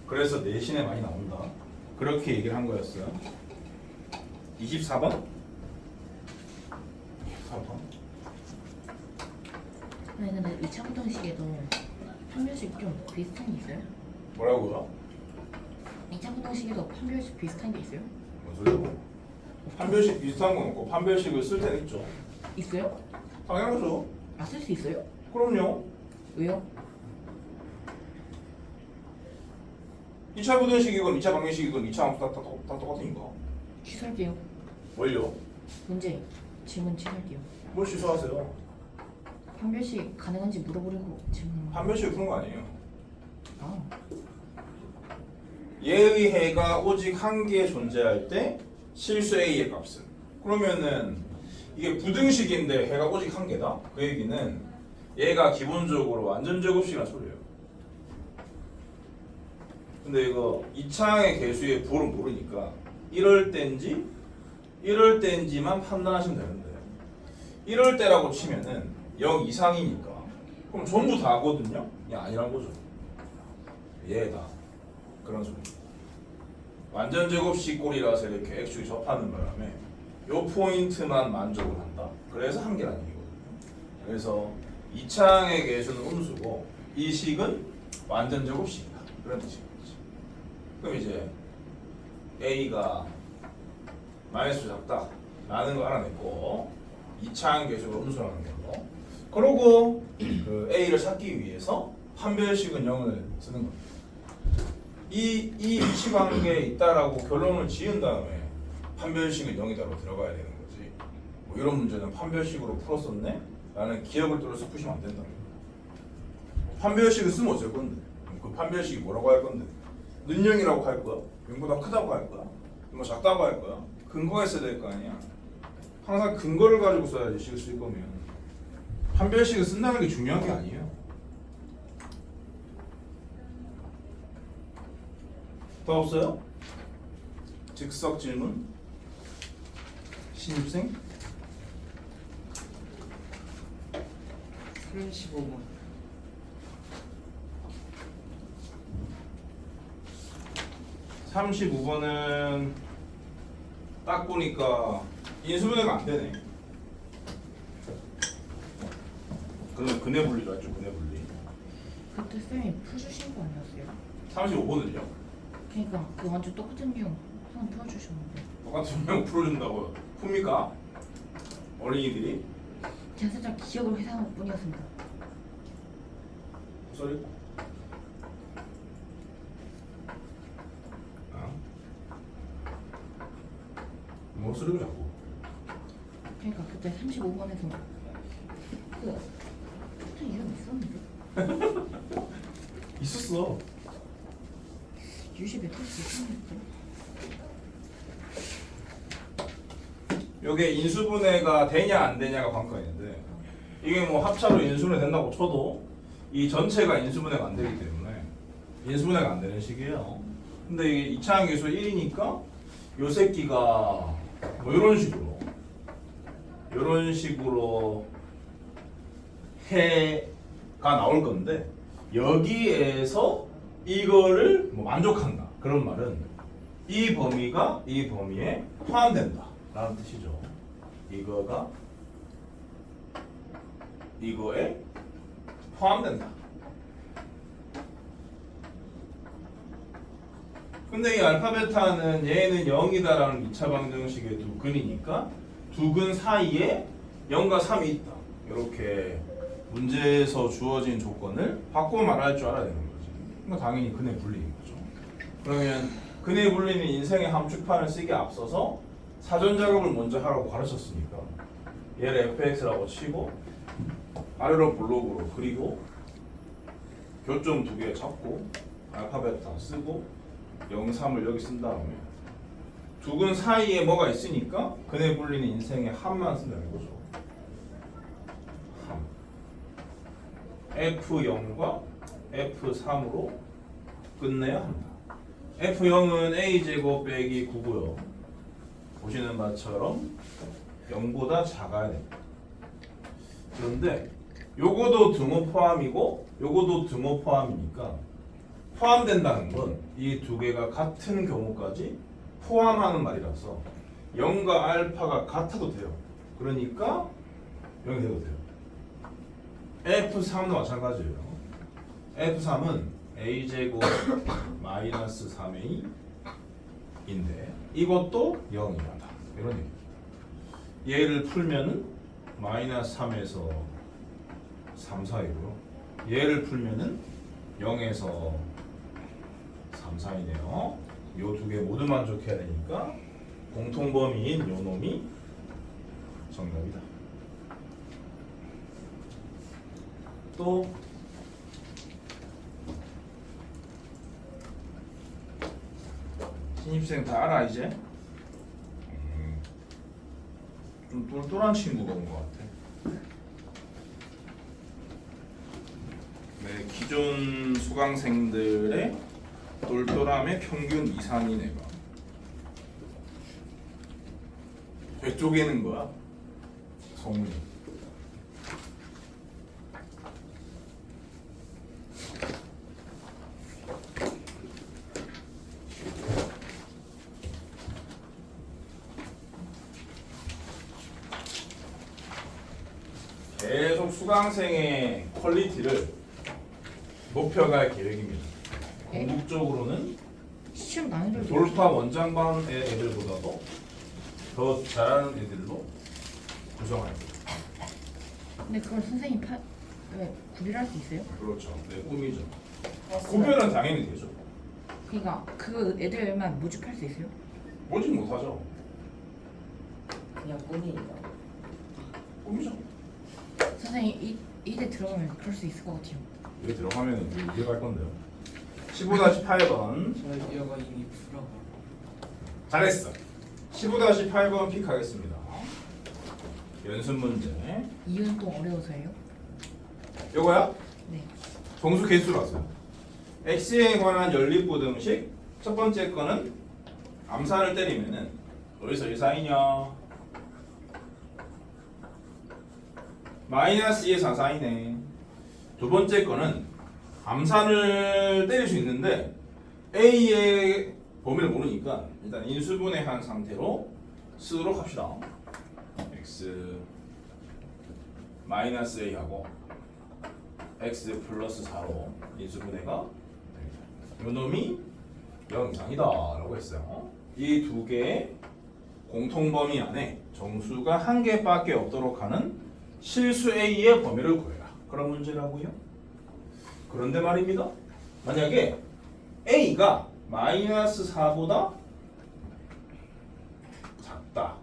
Speaker 1: 그래서 내신에 많이 나온다. 그렇게 얘기를 한 거였어요. 24번? 24번?
Speaker 2: 아니 근데 2차 부등식에도 판별식 좀 비슷한 게 있어요?
Speaker 1: 뭐라고요?
Speaker 2: 2차 부등식에도 판별식 비슷한 게 있어요?
Speaker 1: 뭔 소리고? 판별식 비슷한 건 없고 판별식을 쓸 때는 있죠.
Speaker 2: 있어요?
Speaker 1: 당연하죠.
Speaker 2: 아 쓸 수 있어요?
Speaker 1: 그럼요.
Speaker 2: 왜요?
Speaker 1: 2차 부등식이건 2차 방정식이건 2차 함수 다 똑같으니까.
Speaker 2: 취소할게요.
Speaker 1: 뭘요?
Speaker 2: 문제 질문 취소할게요.
Speaker 1: 뭘 취소하세요?
Speaker 2: 판별식 가능한지 물어보려고 질문.
Speaker 1: 판별식을 푸는 거 아니에요.
Speaker 2: 아
Speaker 1: 얘의 해가 오직 한 개 존재할 때 실수 A의 값은, 그러면은 이게 부등식인데 해가 오직 한 개다? 그 얘기는 얘가 기본적으로 완전 제곱식이란 소리예요. 근데 이거 이차항의 개수의 부호를 모르니까 이럴 때인지만 판단하시면 되는데 이럴 때라고 치면은 0 이상이니까 그럼 전부 다거든요? 이게 아니란 거죠. 얘다 그런 소리. 완전 제곱식 꼴이라서 이렇게 x축이 접하는 바람에 요 포인트만 만족을 한다. 그래서 한계라는 얘기거든요. 그래서 이차항의 개수는 음수고 이 식은 완전 제곱식이다. 그런 뜻이겠지. 그럼 이제 a가 마이너스 작다 라는 거 알아냈고 2차항 개수가 음수라는 걸로 그러고 그 a를 찾기 위해서 판별식은 0을 쓰는 겁니다. 이 위치관계에 있다라고 결론을 지은 다음에 판별식은 0이다로 들어가야 되는 거지. 뭐 이런 문제는 판별식으로 풀었었네? 라는 기억을 뚫어서 푸시면 안 된다. 판별식을 쓰면 어쩔 건데? 그 판별식이 뭐라고 할 건데? 능령이라고 할 거야? 0보다 크다고 할 거야? 뭐 작다고 할 거야? 근거가 있어야 될 거 아니야? 항상 근거를 가지고 써야지 식을 쓸 거면. 판별식을 쓴다는 게 중요한 게 아니에요. 더 없어요? 즉석 질문? 신입생?
Speaker 3: 35번
Speaker 1: 35번은 딱 보니까 인수분해가 안 되네. 그러면 근해 분리로 했죠. 근해 분리.
Speaker 2: 그때 쌤이 풀주신 거 아니었어요?
Speaker 1: 35번은요?
Speaker 2: 그러니까 그 완전 똑같은 내용 한번 풀어주셨는데
Speaker 1: 똑같은 명 풀어준다고 풉니까? 어린이들이?
Speaker 2: 제가 살짝 기억을 회상할 뿐이었습니다.
Speaker 1: 소리? 아? 뭐 소리고 자꾸?
Speaker 2: 그러니까 그때 35번에서 그 어떤 이름 있었는데?
Speaker 1: 있었어.
Speaker 2: 유시 메트리스 있었는데?
Speaker 1: 요게 인수분해가 되냐 안 되냐가 관건인데 이게 뭐 합차로 인수분해 된다고 쳐도 이 전체가 인수분해가 안 되기 때문에 인수분해가 안 되는 식이에요. 근데 이게 이차항 계수 1이니까 요 새끼가 뭐 요런 식으로 해가 나올 건데 여기에서 이거를 뭐 만족한다 그런 말은 이 범위가 이 범위에 포함된다 라는 뜻이죠. 이거가 이거에 포함된다. 근데 이 알파 베타는 얘는 0이다라는 2차 방정식의 두 근이니까 두 근 사이에 0과 3이 있다. 이렇게 문제에서 주어진 조건을 바꿔 말할 줄 알아야 되는 거지. 그러니까 당연히 근해 분리인 거죠. 그러면 근해 분리는 인생의 함축판을 쓰기에 앞서서 사전 작업을 먼저 하라고 가르쳤으니까 얘를 fx라고 치고 아래로 블록으로 그리고 교점 두 개 잡고 알파 베타 쓰고 0, 3을 여기 쓴 다음에 두 근 사이에 뭐가 있으니까 근해 분리는 인생의 함만 쓴다는 거죠. 함 F0과 F3으로 끝내야 한다. F0은 A제곱 빼기 9고요. 보시는 바처럼 0보다 작아야 됩니다. 그런데 요거도 등호 포함이고 요거도 등호 포함이니까 포함된다는 건 이 두 개가 같은 경우까지 포함하는 말이라서 0과 알파가 같아도 돼요. 그러니까 0이 돼도 돼요. F3도 마찬가지예요. F3은 A제곱 마이너스 3A인데 이것도 0이다. 이런 얘기. 얘를 풀면은 마이너스 3에서 3 사이고요. 얘를 풀면은 0에서 3 사이네요. 요 두 개 모두 만족해야 되니까 공통범위인 요 놈이 정답이다. 또 신입생 다 알아 이제? 좀 똘똘한 친구가 온 것 같아. 기존 수강생들의 똘똘함의 평균 이상인 애가 왜 쪼개는 거야? 성훈이. 계속 수강생의 퀄리티를 높여갈 계획입니다.
Speaker 2: 네?
Speaker 1: 궁극적으로는
Speaker 2: 시험 난이도를
Speaker 1: 돌파 원장반의 애들보다도 더 잘하는 애들로 구성할 거예요.
Speaker 2: 근데 그걸 선생님 왜 구별할 수 있어요?
Speaker 1: 그렇죠. 내 꿈이죠.
Speaker 4: 버스가
Speaker 1: 구별은 당연히 되죠.
Speaker 2: 그러니까 그 애들만 모집할 수 있어요?
Speaker 1: 뭐지 못하죠.
Speaker 4: 그냥 꿈이에요.
Speaker 1: 꿈이죠.
Speaker 2: 선생님 이대 들어가면 그럴 수 있을 것 같아요.
Speaker 1: 여기 들어가면 이게 갈 건데요. 15-8번
Speaker 3: 저 이거 이미 풀어.
Speaker 1: 잘했어. 15-8번 픽하겠습니다. 연습 문제.
Speaker 2: 이유는 또 어려워서예요?
Speaker 1: 요거야?
Speaker 2: 네.
Speaker 1: 정수 개수라서. x에 관한 연립부등식 첫 번째 거는 암산을 때리면은 어디서 1사이냐? 마이너스 2의 4사이네. 두 번째 거는 암산을 때릴 수 있는데 a의 범위를 모르니까 일단 인수분해한 상태로 쓰도록 합시다. x 마이너스 a하고 x 플러스 4로 인수분해가 됩니다. 요 놈이 0 이상이다 라고 했어요. 이 두 개의 공통범위 안에 정수가 한 개밖에 없도록 하는 실수 a의 범위를 구해라. 그런 문제라고요. 그런데 말입니다. 만약에 a가 마이너스 4보다 작다면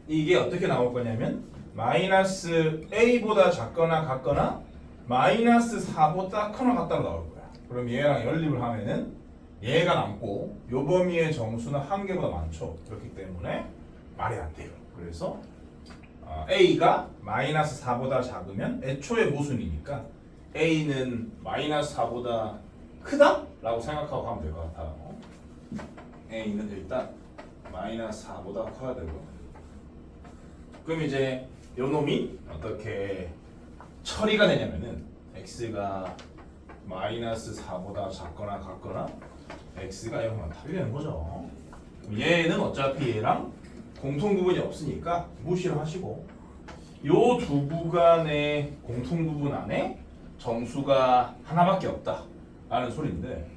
Speaker 1: 이게 어떻게 나올 거냐면 마이너스 a보다 작거나 같거나 마이너스 4보다 크거나 같다로 나올 거야. 그럼 얘랑 연립을 하면은 얘가 남고 요 범위의 정수는 한 개보다 많죠. 그렇기 때문에 말이 안 돼요. 그래서 a가 마이너스 4보다 작으면 애초에 모순이니까 a는 마이너스 4보다 크다? 라고 생각하고 가면 될 것 같아요. a는 일단 마이너스 4보다 커야 되고 그럼 이제 요 놈이 어떻게 처리가 되냐면은 x가 마이너스 4보다 작거나 같거나 x가 0만 답이 되는 거죠. 그럼 얘는 어차피 얘랑 공통 부분이 없으니까 무시를 하시고 요 두 구간의 공통 부분 안에 정수가 하나밖에 없다 라는 소리인데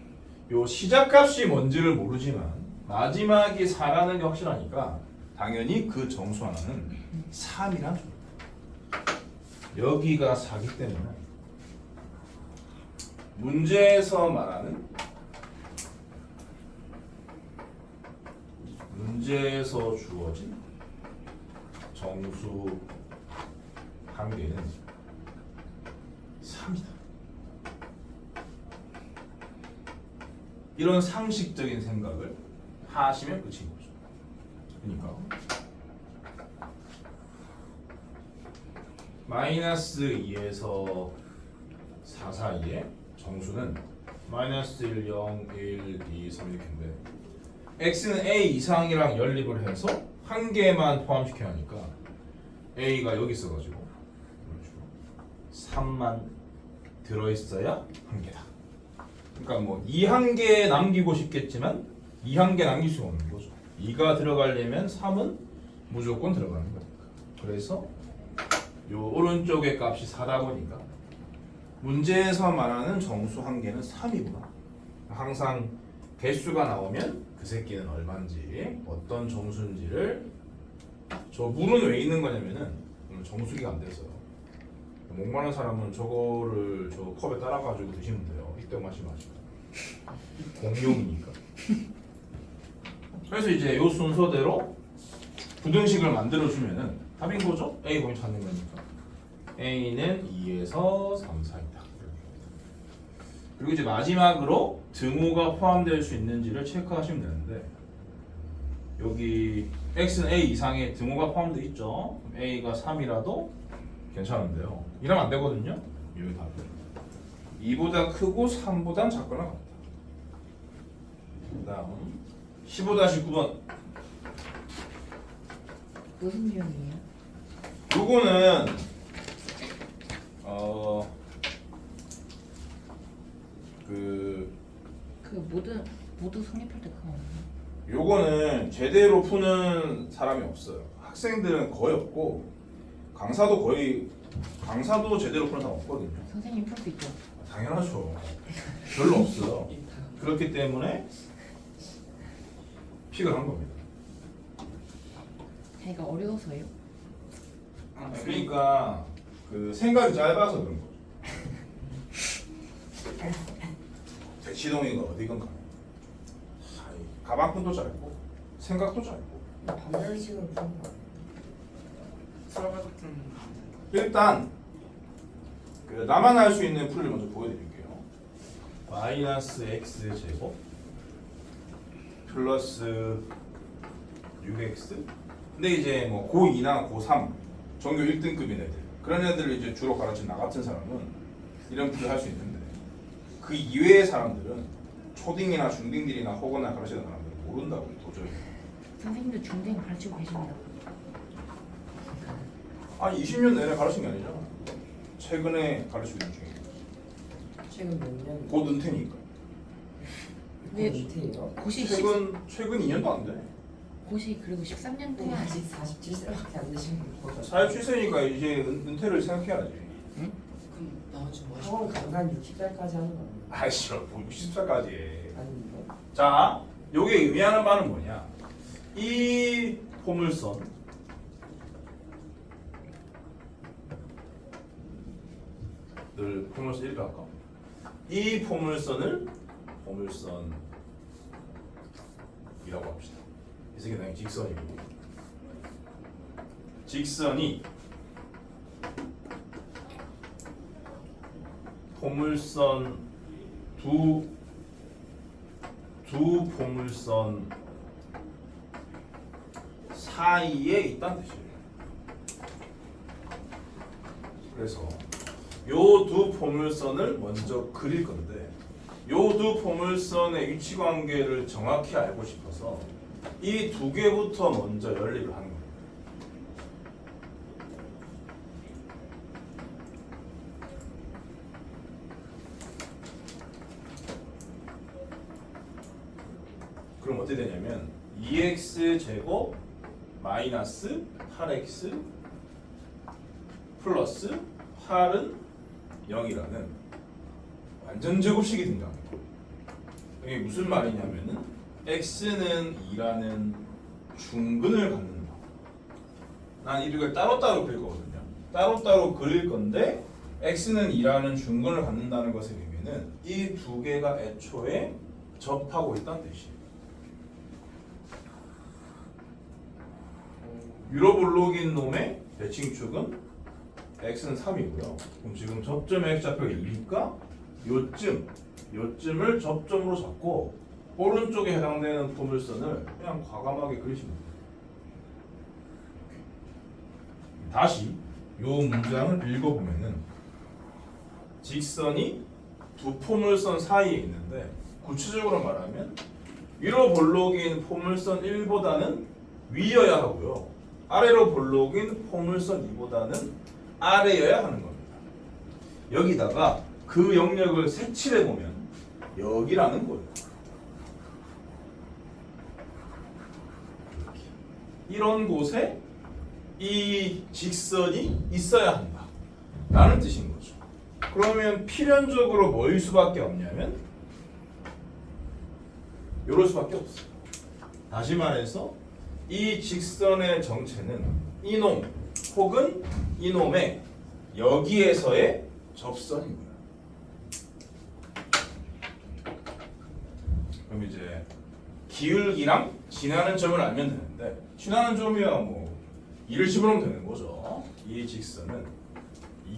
Speaker 1: 요 시작값이 뭔지를 모르지만 마지막이 4라는 게 확실하니까 당연히 그 정수 하나는 3이란 소리다. 여기가 4기 때문에 문제에서 말하는 문제에서 주어진 정수 한 개는 3이다. 이런 상식적인 생각을 하시면 끝인 거죠. 그러니까 마이너스 2에서 4 사이에 정수는 마이너스 1, 0, 1, 2, 3 이렇게인데 x는 a 이상이랑 연립을 해서 한 개만 포함시켜야 하니까 a가 여기 있어가지고 3만 들어있어야 한 개다. 그러니까 뭐 2 한 개 남기고 싶겠지만 2 한 개 남길 수가 없는 거죠. 2가 들어가려면 3은 무조건 들어가는 거니까. 그래서 요 오른쪽의 값이 4다 보니까 문제에서 말하는 정수 한 개는 3이구나. 항상 개수가 나오면 그 새끼는 얼마인지 어떤 정수인지를 저 물은 왜 있는 거냐면은 정수기가 안 돼서 목마른 사람은 저거를 저 컵에 따라가지고 드시면 돼요. 이때 마시면 마시고 공용이니까. 그래서 이제 요 순서대로 부등식을 만들어주면은 답인 거죠? A 범위 찾는 거니까. A는 2에서 3 사이다. 그리고 이제 마지막으로 등호가 포함될 수 있는지를 체크하시면 되는데 여기 X는 A 이상의 등호가 포함되어 있죠. A가 3이라도 괜찮은데요. 이러면 안 되거든요. 이게 답이야. 2보다 크고 3보단 작거나 같다. 그 다음 15-9번.
Speaker 2: 무슨 유형이에요?
Speaker 1: 요거는
Speaker 2: 그 모두 성립할 때 그거 없나요?
Speaker 1: 요거는 제대로 푸는 사람이 없어요. 학생들은 거의 없고 강사도 제대로 푸는 사람 없거든요.
Speaker 2: 선생님 풀 수 있죠?
Speaker 1: 당연하죠. 별로 없어요. 그렇기 때문에 픽을 한 겁니다.
Speaker 2: 자기가 어려워서요?
Speaker 3: 아,
Speaker 1: 그러니까 그 생각이 짧아서 그런 거죠. 대치동이가 어디건 간에 가방끈도 짧고 생각도 짧고.
Speaker 4: 반별식으로 푸는 거 아니에요?
Speaker 3: 수학 같은
Speaker 1: 일단 그 나만 알 수 있는 풀을 먼저 보여드릴게요. 마이너스 x 제곱 플러스 6x. 근데 이제 뭐 고2나 고3 전교 1등급인 애들, 그런 애들을 이제 주로 가르친 나 같은 사람은 이런 풀을 할 수 있는데, 그 이외의 사람들은 초딩이나 중딩들이나 허거나 가르치는 사람들은 모른다고요, 도저히.
Speaker 2: 선생님도 중딩 가르치고 계십니다.
Speaker 1: 아니 20년 내내 가르친 게 아니잖아. 최근에 가르치고 있는 중이에요.
Speaker 4: 최근 몇 년?
Speaker 1: 곧 은퇴니까.
Speaker 2: 왜?
Speaker 4: 밑에요?
Speaker 2: 고시
Speaker 1: 최근 2년도 안 돼.
Speaker 2: 고시 그리고 13년
Speaker 4: 근데
Speaker 2: 동안
Speaker 4: 아직 47세밖에 안 되신 거죠?
Speaker 1: 47세니까 이제 은퇴를 생각해야지.
Speaker 3: 그럼 나머지 뭐 하실
Speaker 4: 학원 강간 60살까지 하는 거 아니에요?
Speaker 1: 아이씨, 뭐 60살까지 해.
Speaker 4: 아닌데?
Speaker 1: 자, 요게 의미하는 바는 뭐냐? 이 포물선 늘 포물선 이렇게 할까? 이 포물선을 포물선이라고 합시다. 이 새끼는 그냥 직선이고, 직선이 포물선 두 포물선 사이에 있다는 뜻이에요. 그래서 요 두 포물선을 먼저 그릴 건데, 요 두 포물선의 위치 관계를 정확히 알고 싶어서 이 두 개부터 먼저 연립을 하는 겁니다. 그럼 어떻게 되냐면 2x 제곱 마이너스 8x 플러스 8은 0이라는 완전 제곱식이 등장합니다. 이게 무슨 말이냐면은 x는 2라는 중근을 갖는다. 난 이걸 따로따로 그릴 거거든요. 따로따로 그릴 건데 x는 2라는 중근을 갖는다는 것의 의미는 이 두 개가 애초에 접하고 있다는 뜻이에요. 유로블록인 놈의 대칭축은 x는 3이고요. 그럼 지금 접점의 x좌표가 2니까 요쯤을 접점으로 잡고 오른쪽에 해당되는 포물선을 그냥 과감하게 그리시면 돼요. 다시 요 문장을 읽어보면은 직선이 두 포물선 사이에 있는데, 구체적으로 말하면 위로 볼록인 포물선 1보다는 위여야 하고요, 아래로 볼록인 포물선 2보다는 아래여야 하는 겁니다. 여기다가 그 영역을 색칠해 보면 여기라는 거예요. 이렇게. 이런 곳에 이 직선이 있어야 한다 라는 뜻인 거죠. 그러면 필연적으로 뭐일 수밖에 없냐면 이럴 수밖에 없어요. 다시 말해서 이 직선의 정체는 이놈 혹은 이놈의 여기에서의 접선인 거야. 그럼 이제 기울기랑 지나는 점을 알면 되는데, 지나는 점이야 뭐 2를 집어넣으면 되는 거죠. 이 직선은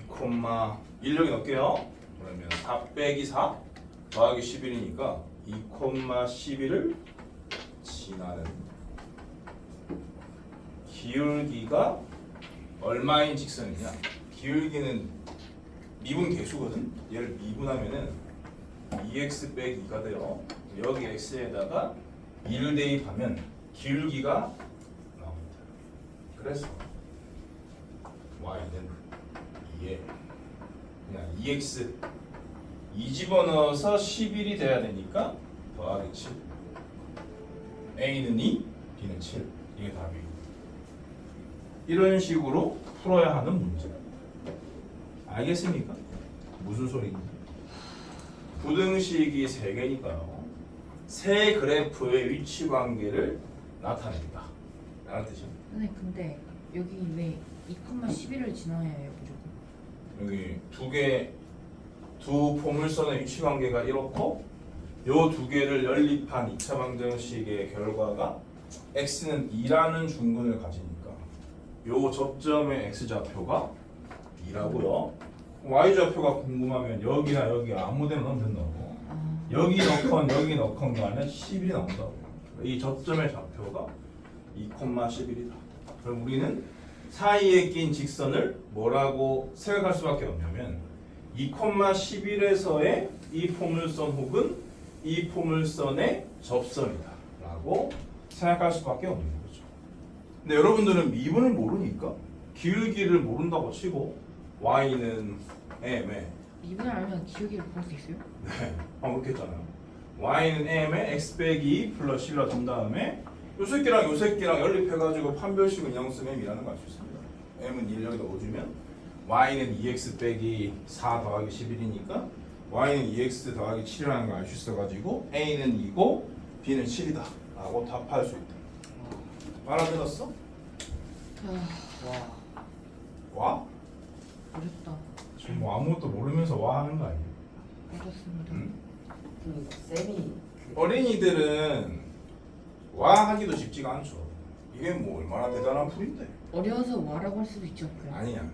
Speaker 1: 2,1 여기 넣을게요. 그러면 4 빼기 4 더하기 11이니까 2,11을 지나는 기울기가 얼마인 직선이냐? 기울기는 미분 개수거든. 얘를 미분하면은 2x 빼기 2가 돼요. 여기 x에다가 2를 대입하면 기울기가 나옵니다. 그래서 y는 2에 그냥 2x 2 집어넣어서 11이 돼야 되니까 더하기 7. a는 2, b는 7. 이게 답이고. 이런 식으로 풀어야 하는 문제. 알겠습니까? 무슨 소리인지. 부등식이 3개니까요. 세 그래프의 위치 관계를 나타낸다. 라는 뜻입니다.
Speaker 2: 선생님 근데 여기 왜 2,11을 지나야 해요 무조건?
Speaker 1: 여기 두 포물선의 위치 관계가 이렇고 요 두 개를 연립한 2차 방정식의 결과가 x는 2라는 중근을 가지니까 요 접점의 x좌표가 2라고요. y좌표가 궁금하면 여기나 여기 아무 데나 넣으면 된다고. 여기 넣건 여기 넣건 간에 11이 나온다고. 이 접점의 좌표가 2,11이다. 그럼 우리는 사이에 낀 직선을 뭐라고 생각할 수밖에 없냐면 2,11에서의 이 포물선 혹은 이 포물선의 접선이다 라고 생각할 수밖에 없는 거죠. 근데 여러분들은 미분을 모르니까 기울기를 모른다고 치고 y는 m에
Speaker 2: 미분을 알면 기울기를 구할 수 있어요?
Speaker 1: 네, 그렇게 했잖아요. y는 m에 x 빼기 플러스 1로 둔 다음에 요 새끼랑 연립해가지고 판별식은 0 쓰면 m이라는 걸 알 수 있습니다. m은 1 여기다 넣어주면 y는 2x 빼기 4 더하기 11이니까 y는 2x 더하기 7이라는 걸 알 수 있어가지고 a는 2고 b는 7이다 라고 답할 수 있다. 알아들었어?
Speaker 3: 와.
Speaker 1: 와?
Speaker 2: 어렵다.
Speaker 1: 지금 뭐 아무것도 모르면서 와 하는 거 아니에요?
Speaker 2: 어렵습니다.
Speaker 4: 그 쌤이
Speaker 1: 어린이들은 와 하기도 쉽지가 않죠. 이게 뭐 얼마나 대단한 풀인데.
Speaker 2: 어려워서 와라고 할 수도 있죠.
Speaker 1: 아니야.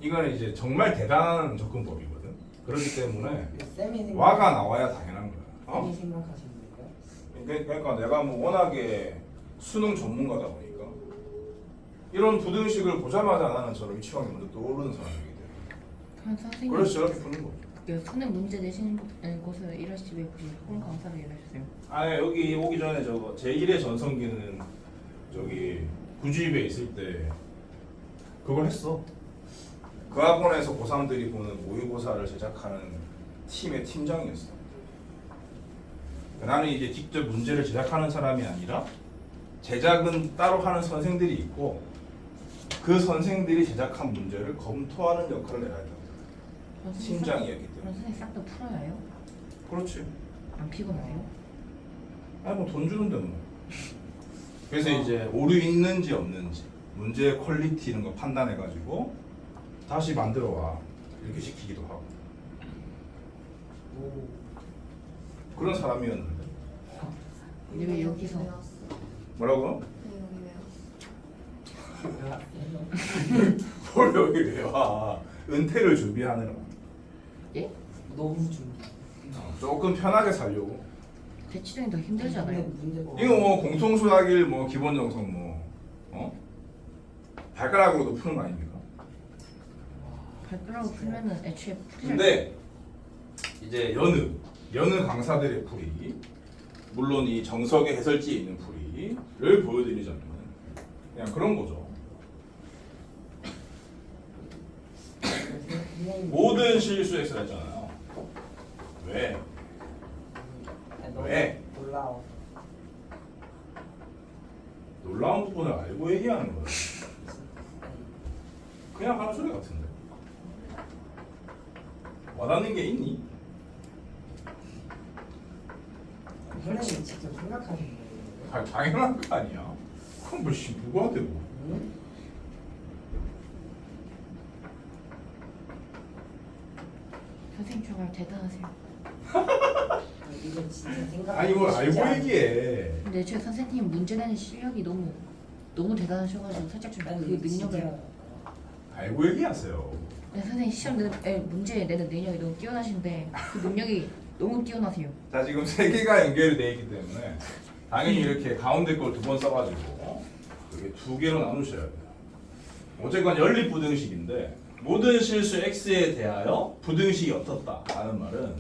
Speaker 1: 이거는 이제 정말 대단한 접근법이거든. 그렇기 때문에
Speaker 4: 그 쌤이
Speaker 1: 와가 나와야 당연한 거야.
Speaker 4: 쌤이
Speaker 1: 어?
Speaker 4: 생각하시는 거예요?
Speaker 1: 그러니까 내가 뭐 워낙에 수능 전문가다 보니까 이런 부등식을 보자마자 나는 저런 위치관계 먼저 떠오르는 사람이기 때문에
Speaker 2: 그럼 선생님
Speaker 1: 그래서 저렇게 푸는 거죠.
Speaker 2: 선행 문제 내시는 곳을 일하시지 왜 굳이 학원 강사를 일하셨어요?
Speaker 1: 아 여기 오기 전에 저거 제1의 전성기는 저기 구주입에 있을 때 그걸 했어. 그 학원에서 고3들이 보는 모의고사를 제작하는 팀의 팀장이었어. 나는 이제 직접 문제를 제작하는 사람이 아니라 제작은 따로 하는 선생들이 있고 그 선생들이 제작한 문제를 검토하는 역할을 내가 했다. 팀장이었기
Speaker 2: 그럼
Speaker 1: 때문에.
Speaker 2: 선생님 싹 다 풀어야 해요?
Speaker 1: 그렇지.
Speaker 2: 안 피곤해요?
Speaker 1: 아니 뭐 돈 주는데 뭐. 그래서 이제 오류 있는지 없는지 문제의 퀄리티 이런 거 판단해 가지고 다시 만들어 와 이렇게 시키기도 하고
Speaker 4: 오.
Speaker 1: 그런 사람이었는데.
Speaker 2: 근데 왜 여기서
Speaker 1: 뭐라고?
Speaker 4: 네,
Speaker 1: 뭘 여기 왜 와? 은퇴를 준비하느라.
Speaker 2: 예?
Speaker 4: 너무 준비.
Speaker 1: 조금 편하게 살려고.
Speaker 2: 대치동이 더 힘들지 않아요?
Speaker 4: 문제
Speaker 1: 이거 뭐 공통수학일 뭐 기본 정성 뭐 발가락으로도 푸는 거 아닙니까?
Speaker 2: 발가락으로 풀면은 애초에 풀이
Speaker 1: 근데 이제 여느 강사들의 풀이 물론 이 정석의 해설지에 있는 풀이를 보여드리자면 그냥 그런 거죠. 모든 실수 X를 했잖아요. 왜? 왜?
Speaker 4: 놀라워.
Speaker 1: 놀라운 부분을 알고 얘기하는 거예요. 그냥 하는 소리 같은데. 와닿는 게 있니?
Speaker 4: 선생님 직접 생각하시는 거예요?
Speaker 1: 아, 당연한 거 아니야. 그럼 뭐 누구한테 뭐?
Speaker 4: 응?
Speaker 2: 선생님 정말 대단하세요.
Speaker 4: 이거 진짜 생각.
Speaker 1: 아니 뭘 알고 얘기해.
Speaker 2: 근데 애초에 선생님 문제 내는 실력이 너무 대단하셔가지고 살짝 좀 그 능력을
Speaker 1: 알고 얘기하세요.
Speaker 2: 네, 선생님 시험 문제 내는 능력이 너무 뛰어나신데 그 능력이 너무 뛰어나세요.
Speaker 1: 자 지금 세 개가 연결이 돼 있기 때문에 당연히 이렇게 가운데 걸 두 번 써가지고 이렇게 두 개로 나누셔야 돼요. 어쨌건 연립 부등식인데 모든 실수 x에 대하여 부등식이 어떻다 라는 말은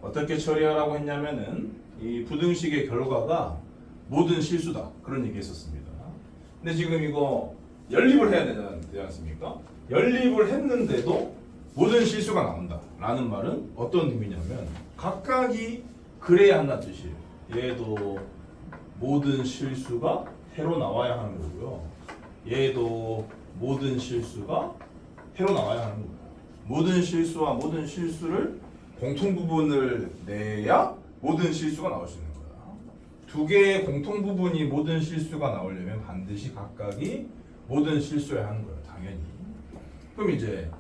Speaker 1: 어떻게 처리하라고 했냐면은 이 부등식의 결과가 모든 실수다 그런 얘기 했었습니다. 근데 지금 이거 연립을 해야 되지 않습니까? 연립을 했는데도 모든 실수가 나온다 라는 말은 어떤 의미냐면 각각이 그래야 한다는 뜻이에요. 얘도 모든 실수가 해로 나와야 하는 거고요. 얘도 모든 실수가 해로 나와야 하는 거예요. 모든 실수와 모든 실수를 공통 부분을 내야 모든 실수가 나올 수 있는 거야. 두 개의 공통 부분이 모든 실수가 나오려면 반드시 각각이 모든 실수여야 하는 거예요. 당연히. 그럼 이제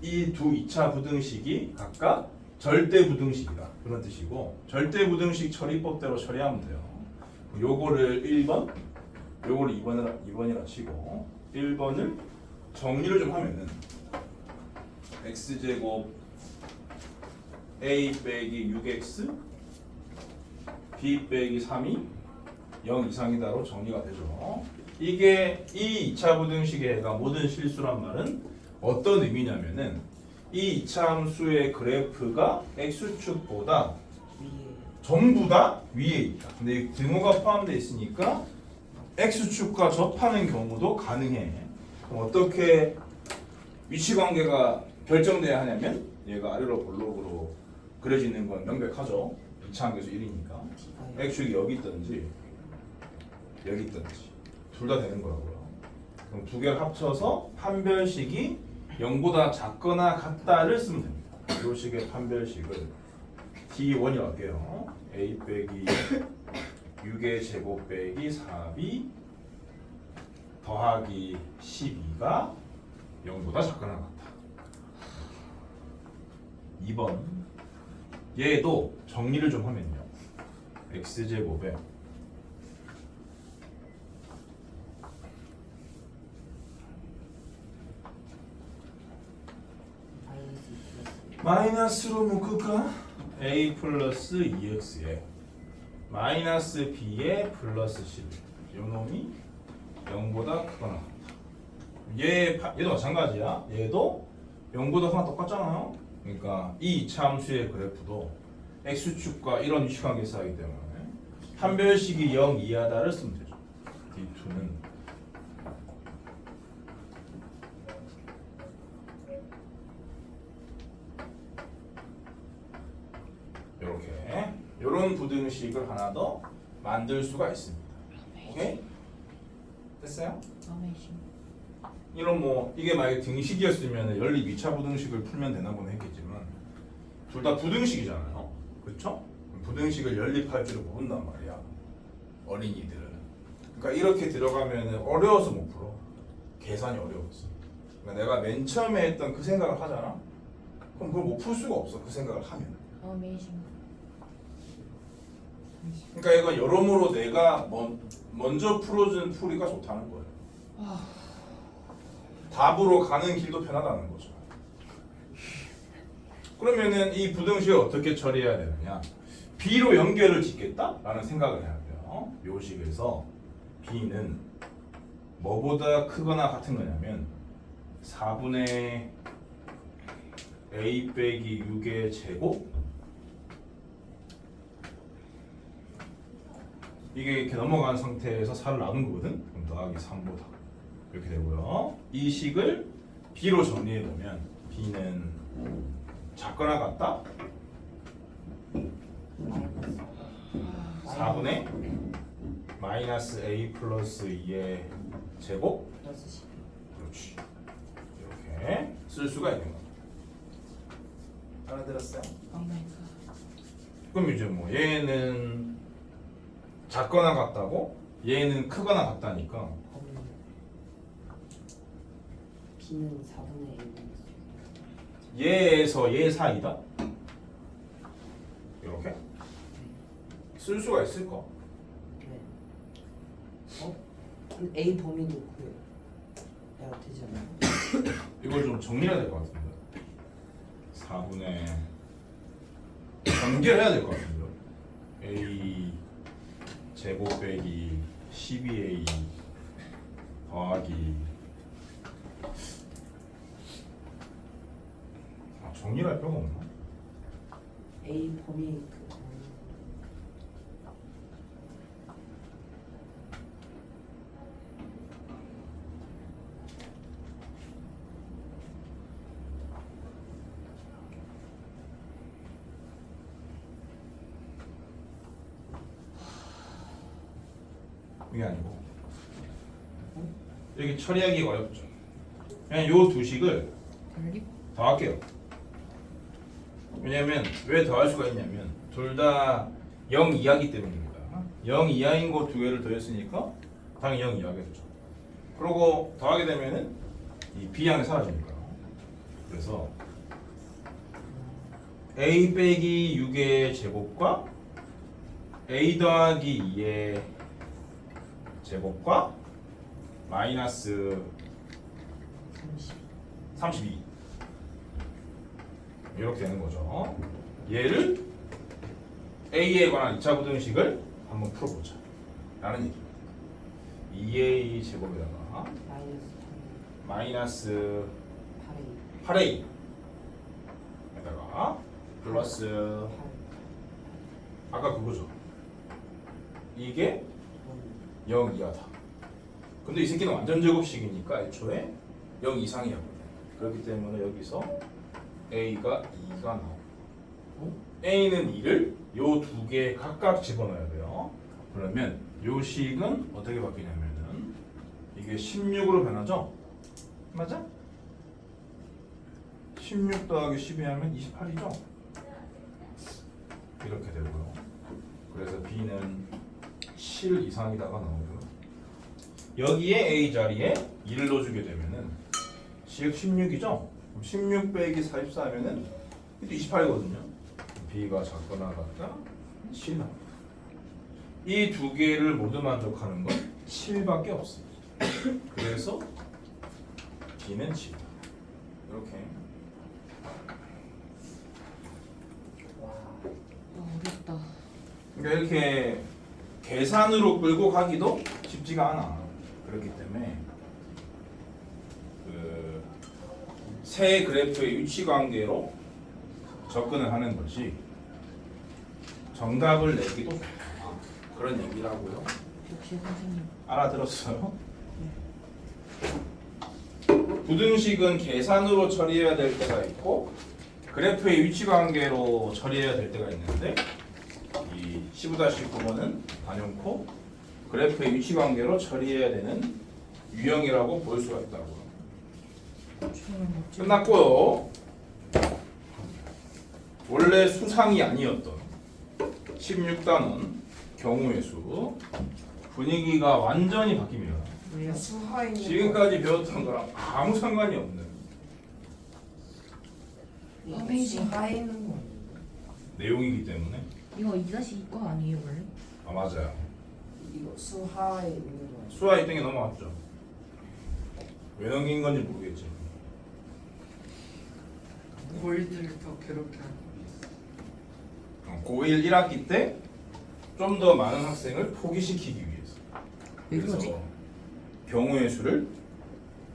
Speaker 1: 이 두 2차 부등식이 각각 절대 부등식이다 그런 뜻이고 절대 부등식 처리법대로 처리하면 돼요. 요거를 1번, 요거를 2번이라 치고 1번을 정리를 좀 하면은 x제곱 a 빼기 6x b 빼기 3이 0 이상이다로 정리가 되죠. 이게 이 2차 부등식의 해가 모든 실수란 말은 어떤 의미냐면은 이 2차 함수의 그래프가 x축보다
Speaker 4: 위에
Speaker 1: 전부 다 위에 있다. 근데 이 등호가 포함되어 있으니까 x축과 접하는 경우도 가능해. 그럼 어떻게 위치 관계가 결정돼야 하냐면 얘가 아래로 볼록으로 그려지는 건 명백하죠. 2차 함수에서 1이니까 x축이 여기 있든지 여기 있든지 둘 다 되는 거라고요. 그럼 두 개를 합쳐서 판별식이 0보다 작거나 같다를 쓰면 됩니다. 이 식의 판별식을 D1이라고 할게요. A 빼기 6의 제곱 빼기 4B 더하기 12가 0보다 작거나 같다. 2번 얘도 정리를 좀 하면요. X제곱에 마이너스로 묶을까? A 플러스 2x에 마이너스 b에 플러스 11 요놈이 0보다 크거나 같다. 얘도 마찬가지야. 얘도 0보다 크거나 똑같잖아요. 그러니까 이 2차 함수의 그래프도 x축과 이런 위치관계 사이기 때문에 판별식이 0 이하다를 쓰면 되죠. D2는 이렇게 이런 부등식을 하나 더 만들 수가 있습니다. 오케이? 됐어요?
Speaker 2: 아메이징.
Speaker 1: 이런 뭐 이게 만약에 등식이었으면 연립 2차 부등식을 풀면 되나 보네 했겠지만 둘 다 부등식이잖아요. 그렇죠? 부등식을 연립할 줄을 모른단 말이야. 어린이들은. 그러니까 이렇게 들어가면 어려워서 못 풀어. 계산이 어려워서. 그러니까 내가 맨 처음에 했던 그 생각을 하잖아. 그럼 그걸 못 풀 수가 없어. 그 생각을 하면.
Speaker 2: 아메이징.
Speaker 1: 그러니까 이건 여러모로 내가 먼저 풀어준 풀이가 좋다는 거예요. 답으로 가는 길도 편하다는 거죠. 그러면은 이 부등식을 어떻게 처리해야 되느냐? b로 연결을 짓겠다라는 생각을 해야 돼요. 요 식에서 b는 뭐보다 크거나 같은 거냐면 4분의 a 빼기 6의 제곱 이게 이렇게 넘어간 상태에서 4를 나눈 거거든? 그럼 더하기 3보다 이렇게 되고요. 이 식을 b로 정리해보면 b는 작거나 같다? 4분의 마이너스 a 플러스 2의 제곱
Speaker 4: 플러스 12.
Speaker 1: 그렇지. 이렇게 쓸 수가 있는 겁니다. 알아들었어요?
Speaker 2: 아메이카.
Speaker 1: 그럼 이제 뭐 얘는 작거나 같다고 얘는 크거나 같다니까
Speaker 4: B는 4분의 1.
Speaker 1: 얘에서 얘 사이다? 이렇게? 쓸 수가 있을까?
Speaker 4: 네. 근데 A 범위도 그래야 되지 않나요?
Speaker 1: 이걸 좀 정리해야 될 것 같은데 4분의 전개해야 될 것 같은데요. A 제곱 빼기 12A 더하기 정리할 필요가 없나?
Speaker 4: A 범위
Speaker 1: 이게 아니고 여기 처리하기가 어렵죠. 그냥 요 두 식을
Speaker 2: 분립?
Speaker 1: 더할게요. 왜냐면 왜 더할 수가 있냐면 둘 다 0 이하기 때문입니다. 0 이하인 거 두 개를 더했으니까 당연히 0 이하겠죠. 그러고 더하게 되면은 이 B양이 사라지니까. 그래서 A 빼기 6의 제곱과 A 더하기 2의 제곱과 마이너스 32 이렇게 되는 거죠. 얘를 A에 관한 2차 부등식을 한번 풀어보자 라는 얘기입니다. 2A 제곱에다가 마이너스 8A 에다가 플러스 아까 그거죠. 이게 0 이하다. 근데 이 새끼는 완전 제곱식이니까 애초에 0 이상이었거든. 그렇기 때문에 여기서 A가 2가 나오고 A는 2를 요 두 개 각각 집어넣어야 돼요. 그러면 요 식은 어떻게 바뀌냐면은 이게 16으로 변하죠? 맞아? 16 더하기 12 하면 28이죠? 이렇게 되고요. 그래서 B는 7 이상이다가 나오고요. 여기에 A 자리에 2를 넣어주게 되면은 16이죠? 16 빼기 44 하면은 또 28이거든요. B가 작거나 같다 7 나옵니다. 이 두 개를 모두 만족하는 건 7밖에 없습니다. 그래서 B는 7. 이렇게.
Speaker 2: 어렵다.
Speaker 1: 그러니까 이렇게 계산으로 끌고 가기도 쉽지가 않아. 그렇기 때문에 그 세 그래프의 위치 관계로 접근을 하는 것이 정답을 내기도 좋다. 그런 얘기라고요.
Speaker 2: 역시 선생님.
Speaker 1: 알아들었어요? 부등식은 계산으로 처리해야 될 때가 있고 그래프의 위치 관계로 처리해야 될 때가 있는데 이 15-9번은 단연코 그래프의 위치 관계로 처리해야 되는 유형이라고 볼 수가 있다고요. 끝났고요. 원래 수상이 아니었던 16단원 경우의 수 분위기가 완전히 바뀝니다.
Speaker 4: 왜요? 수하에
Speaker 1: 지금까지 배웠던 거랑 아무 상관이 없는
Speaker 2: 어메이징.
Speaker 4: 수하에 있는 거
Speaker 1: 내용이기 때문에.
Speaker 2: 이거 2-2거 아니에요 원래?
Speaker 1: 아 맞아요.
Speaker 4: 이거 수하에 있는 거
Speaker 1: 수아 1등에 넘어갔죠. 왜 넘긴 건지 모르겠지만
Speaker 3: 고일들을 더 괴롭게 하기 위해서.
Speaker 1: 고1 1학기 때 좀 더 많은 학생을 포기시키기 위해서.
Speaker 2: 왜 그러지?
Speaker 1: 그래서 경우의 수를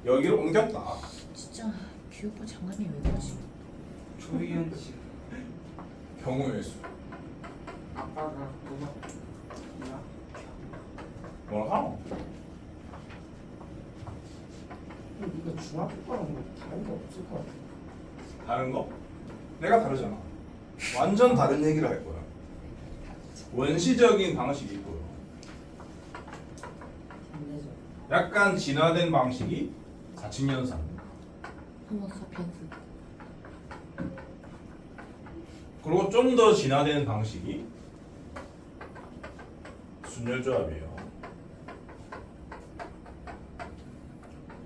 Speaker 1: 여기로 옮겼다.
Speaker 2: 진짜 귀오빠 장관님 왜 그러지?
Speaker 3: 조희연 씨
Speaker 1: 경우의 수.
Speaker 3: 아빠가 누가
Speaker 1: 뭐라?
Speaker 4: 이거 중학교 거랑 뭐 다른 게 없을 것 같아.
Speaker 1: 다른 거? 내가 다르잖아. 완전 다른 얘기를 할 거야. 원시적인 방식이 있고요.
Speaker 4: 힘내죠.
Speaker 1: 약간 진화된 방식이 가칭연산.
Speaker 2: 호모사피엔스.
Speaker 1: 그리고 좀 더 진화된 방식이 순열조합이에요.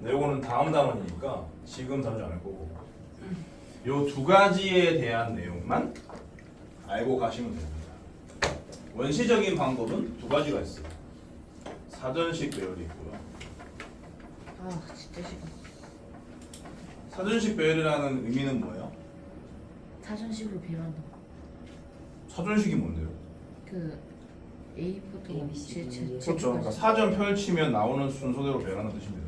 Speaker 1: 이거는 다음 단원이니까 지금 다루지 않을 거고 요 두 가지에 대한 내용만 알고 가시면 됩니다. 원시적인 방법은 두 가지가 있어요. 사전식 배열이 있고요.
Speaker 2: 아 진짜 싫어.
Speaker 1: 사전식 배열이라는 의미는 뭐예요?
Speaker 2: 사전식으로 배열한다.
Speaker 1: 사전식이 뭔데요?
Speaker 2: 그 A부터
Speaker 4: A, B, C, D, E.
Speaker 1: 그렇죠. 그러니까 사전 펼치면 나오는 순서대로 배열하는 뜻입니다.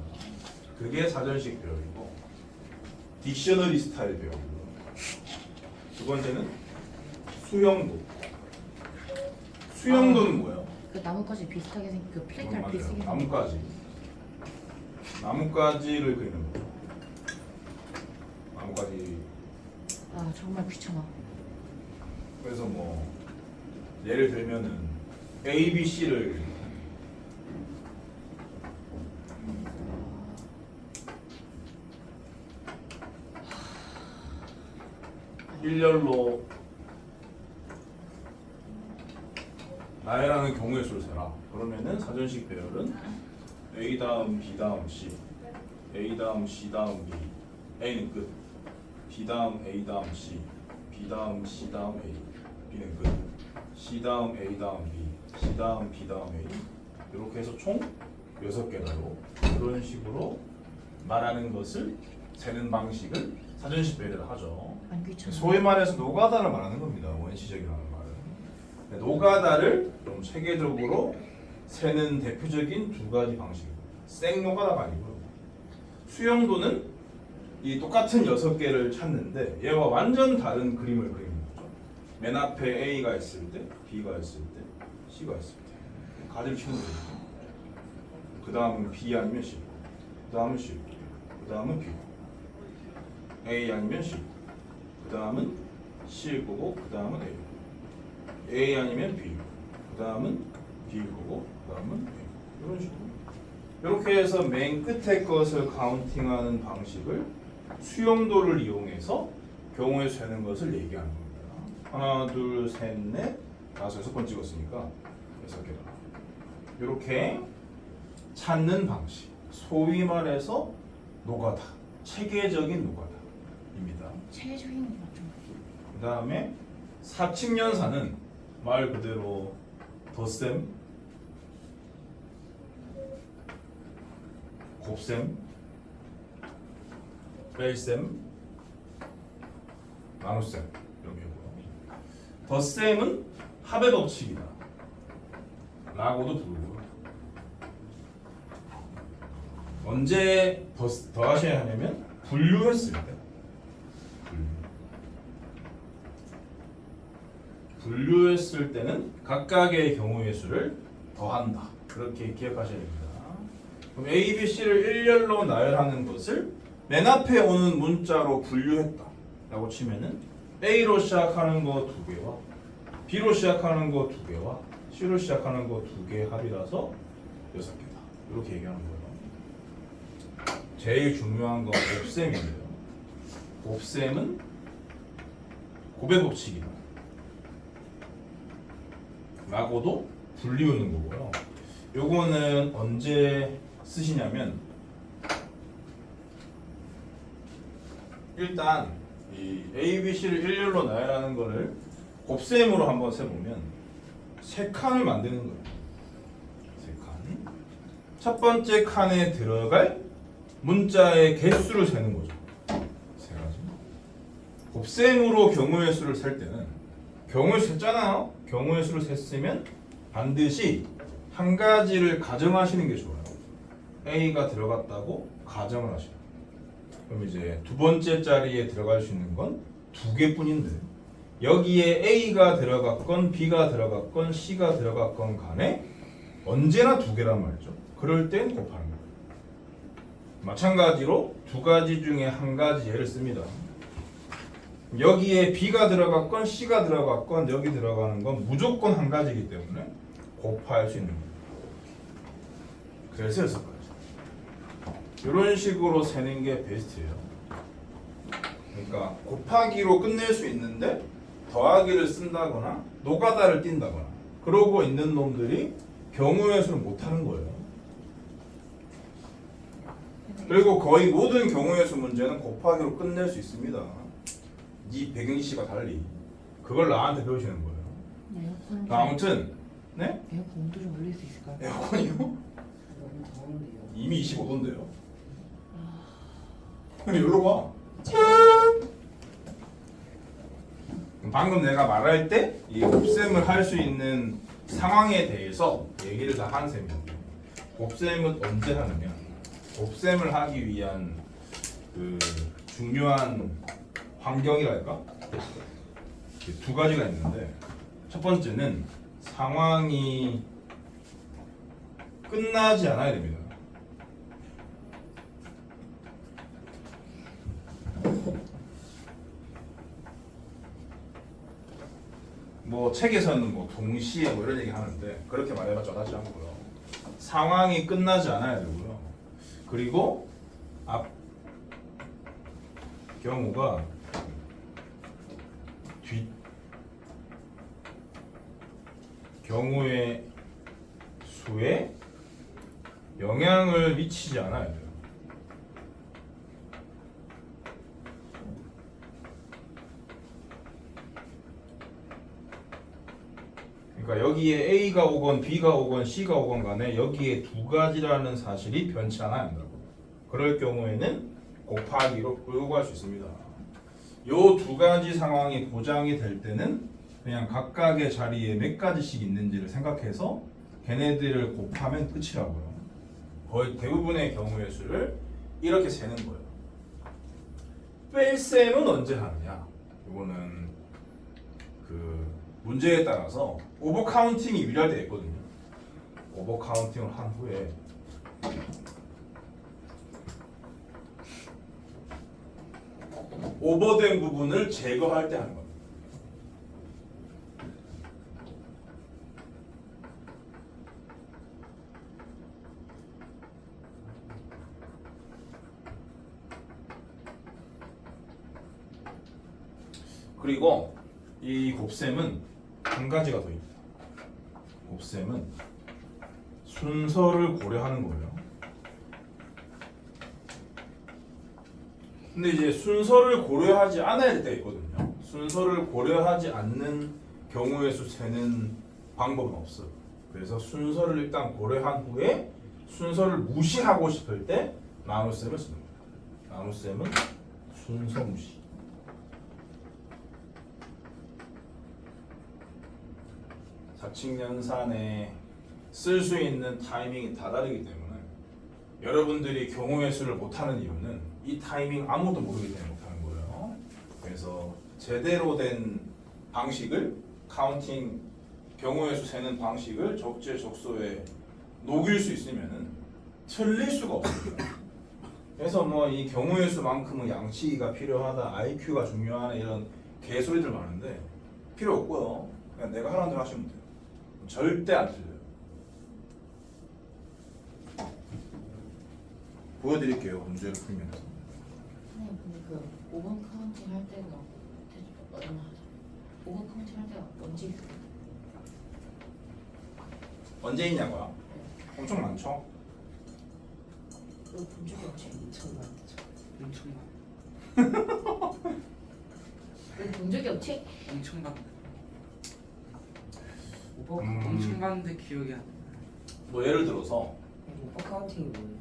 Speaker 1: 그게 사전식 배열이고 딕셔너리 스타일 배열이고 두 번째는 수영도. 수영도는 뭐예요?
Speaker 2: 그 나뭇가지 비슷하게 생긴 그 플레이칼
Speaker 1: 맞아요.
Speaker 2: 비슷하게 생긴
Speaker 1: 나뭇가지. 나뭇가지를 그리는 거. 나뭇가지.
Speaker 2: 아 정말 귀찮아.
Speaker 1: 그래서 뭐 예를 들면은 A, B, C를 일렬로 나열하는 경우의 수를 세라. 그러면은 사전식 배열은 A 다음 B 다음 C, A 다음 C 다음 B, A는 끝. B 다음 A 다음 C, B 다음 C 다음 A, B는 끝. C 다음 A 다음 B, C 다음 B 다음 A. 이렇게 해서 총 6개로 이런 식으로 말하는 것을 세는 방식을 사전식 배열을 하죠.
Speaker 2: 안 귀찮아.
Speaker 1: 소위 말해서 노가다를 말하는 겁니다. 원시적이라는 말은. 네, 노가다를 좀 체계적으로 세는 대표적인 두 가지 방식입니다. 생 노가다가 아니고요. 수영도는 이 똑같은 6개를 찾는데 얘와 완전 다른 그림을 그리는 거죠. 맨 앞에 A가 있을 때, B가 있을 때, C가 있을 때 가지를 치는 거죠. 그 다음은 B 아니면 C, 그 다음은 C, 그 다음은 B, A 아니면 C, 그 다음은 C일 거고 그 다음은 A, A 아니면 B, 그 다음은 B일 거고 그 다음은 A. 이런 식으로 이렇게 해서 맨 끝에 것을 카운팅하는 방식을 수용도를 이용해서 경우의 세는 것을 얘기하는 겁니다. 하나, 둘, 셋, 넷, 다섯, 6번 찍었으니까 6개다. 이렇게 찾는 방식, 소위 말해서 노가다, 체계적인 노가다입니다.
Speaker 2: 체계적인 거 맞죠?
Speaker 1: 그 다음에 사칙연산은 말 그대로 덧셈, 곱셈, 뺄셈, 나눗셈 이런 게고요. 덧셈은 합의 법칙이다 라고도 부르고요. 언제 더하셔야 하냐면 분류했을 때. 분류했을 때는 각각의 경우의 수를 더한다. 그렇게 기억하셔야 됩니다. 그럼 A, B, C를 일렬로 나열하는 것을 맨 앞에 오는 문자로 분류했다 라고 치면은 A로 시작하는 거 2개와 B로 시작하는 거 2개와 C로 시작하는 거 2개의 합이라서 6개다. 이렇게 얘기하는 거예요. 제일 중요한 건 곱셈인데요. 곱셈은 곱의 법칙이다 라고도 불리우는 거고요. 요거는 언제 쓰시냐면 일단 이 A, B, C를 일렬로 나열하는 거를 곱셈으로 한번 세보면 3칸을 만드는 거예요. 3칸. 첫 번째 칸에 들어갈 문자의 개수를 세는 거죠. 3가지. 곱셈으로 경우의 수를 셀 때는 경우의 수 셌잖아요. 경우의 수를 셌으면 반드시 한 가지를 가정하시는 게 좋아요. A가 들어갔다고 가정을 하시라. 그럼 이제 두 번째 자리에 들어갈 수 있는 건 2개뿐인데 여기에 A가 들어갔건 B가 들어갔건 C가 들어갔건 간에 언제나 2개란 말이죠. 그럴 땐 곱하는 거예요. 마찬가지로 2가지 중에 한 가지 예를 씁니다. 여기에 B가 들어갔건 C가 들어갔건 여기 들어가는 건 무조건 한 가지이기 때문에 곱할 수 있는 거예요. 그래서 6가지. 이런 식으로 세는 게 베스트예요. 그러니까 곱하기로 끝낼 수 있는데 더하기를 쓴다거나 노가다를 띈다거나 그러고 있는 놈들이 경우의 수를 못하는 거예요. 그리고 거의 모든 경우의 수 문제는 곱하기로 끝낼 수 있습니다. 이 배경지 씨가 달리 그걸 나한테 배우시는 거예요.
Speaker 2: 에어컨
Speaker 1: 아무튼 네?
Speaker 2: 에어컨 온도 좀 올릴 수 있을까요?
Speaker 1: 에어컨이요?
Speaker 4: 너무 더운데요.
Speaker 1: 이미 25도인데요. 근데 여기로 와. 방금 내가 말할 때 이 곱셈을 할 수 있는 상황에 대해서 얘기를 다 한 셈이에요. 곱셈은 언제 하느냐? 곱셈을 하기 위한 그 중요한 환경이랄까? 이렇게 두 가지가 있는데 첫 번째는 상황이 끝나지 않아야 됩니다. 뭐 책에서는 뭐 동시에 뭐 이런 얘기 하는데 그렇게 말해봤자 하지 않고요. 상황이 끝나지 않아야 되고요. 그리고 앞 경우가 뒷 경우의 수에 영향을 미치지 않아야 돼요. 그러니까 여기에 A가 오건 B가 오건 C가 오건 간에 여기에 두 가지라는 사실이 변치 않아야 한다고. 그럴 경우에는 곱하기로 끌고 갈 수 있습니다. 요 두 가지 상황이 보장이 될 때는 그냥 각각의 자리에 몇 가지씩 있는지를 생각해서 걔네들을 곱하면 끝이라고요. 거의 대부분의 경우의 수를 이렇게 세는 거예요. 뺄셈은 언제 하느냐? 이거는 그 문제에 따라서 오버 카운팅이 유리할 때가 있거든요. 오버 카운팅을 한 후에 오버된 부분을 제거할 때 하는 겁니다. 그리고 이 곱셈은 한 가지가 더 있다. 곱셈은 순서를 고려하는 거예요. 근데 이제 순서를 고려하지 않아야 될 때가 있거든요. 순서를 고려하지 않는 경우의 수 세는 방법은 없어요. 그래서 순서를 일단 고려한 후에 순서를 무시하고 싶을 때 나눗셈을 쓰는 거예요. 나눗셈은 순서 무시. 사칙연산에 쓸 수 있는 타이밍이 다 다르기 때문에 여러분들이 경우의 수를 못하는 이유는 이 타이밍 아무도 모르기 때문에 못하는 거예요. 그래서 제대로 된 방식을 카운팅 경우의 수 세는 방식을 적재적소에 녹일 수 있으면은 틀릴 수가 없습니다. 그래서 뭐 이 경우의 수만큼은 양치기가 필요하다, IQ가 중요하다 이런 개소리들 많은데 필요 없고요. 그냥 내가 하라는 대로 하시면 돼요. 절대 안 틀려요. 보여드릴게요. 문제를 풀면서.
Speaker 2: 선생님 근데 그 5번 카운팅 할 때가 얼마 하죠? 5번 카운팅 할 때가 언제 있어요?
Speaker 1: 언제 있냐고요? 엄청 많죠?
Speaker 2: 이거 본 적이 없지?
Speaker 3: 엄청 많아.
Speaker 2: 왜 본 적이 없지?
Speaker 3: 엄청 많아.
Speaker 2: 오버
Speaker 3: 엄청 많은데 기억이 안 나.
Speaker 1: 뭐 예를 들어서
Speaker 4: 오버 카운팅이 뭐예요?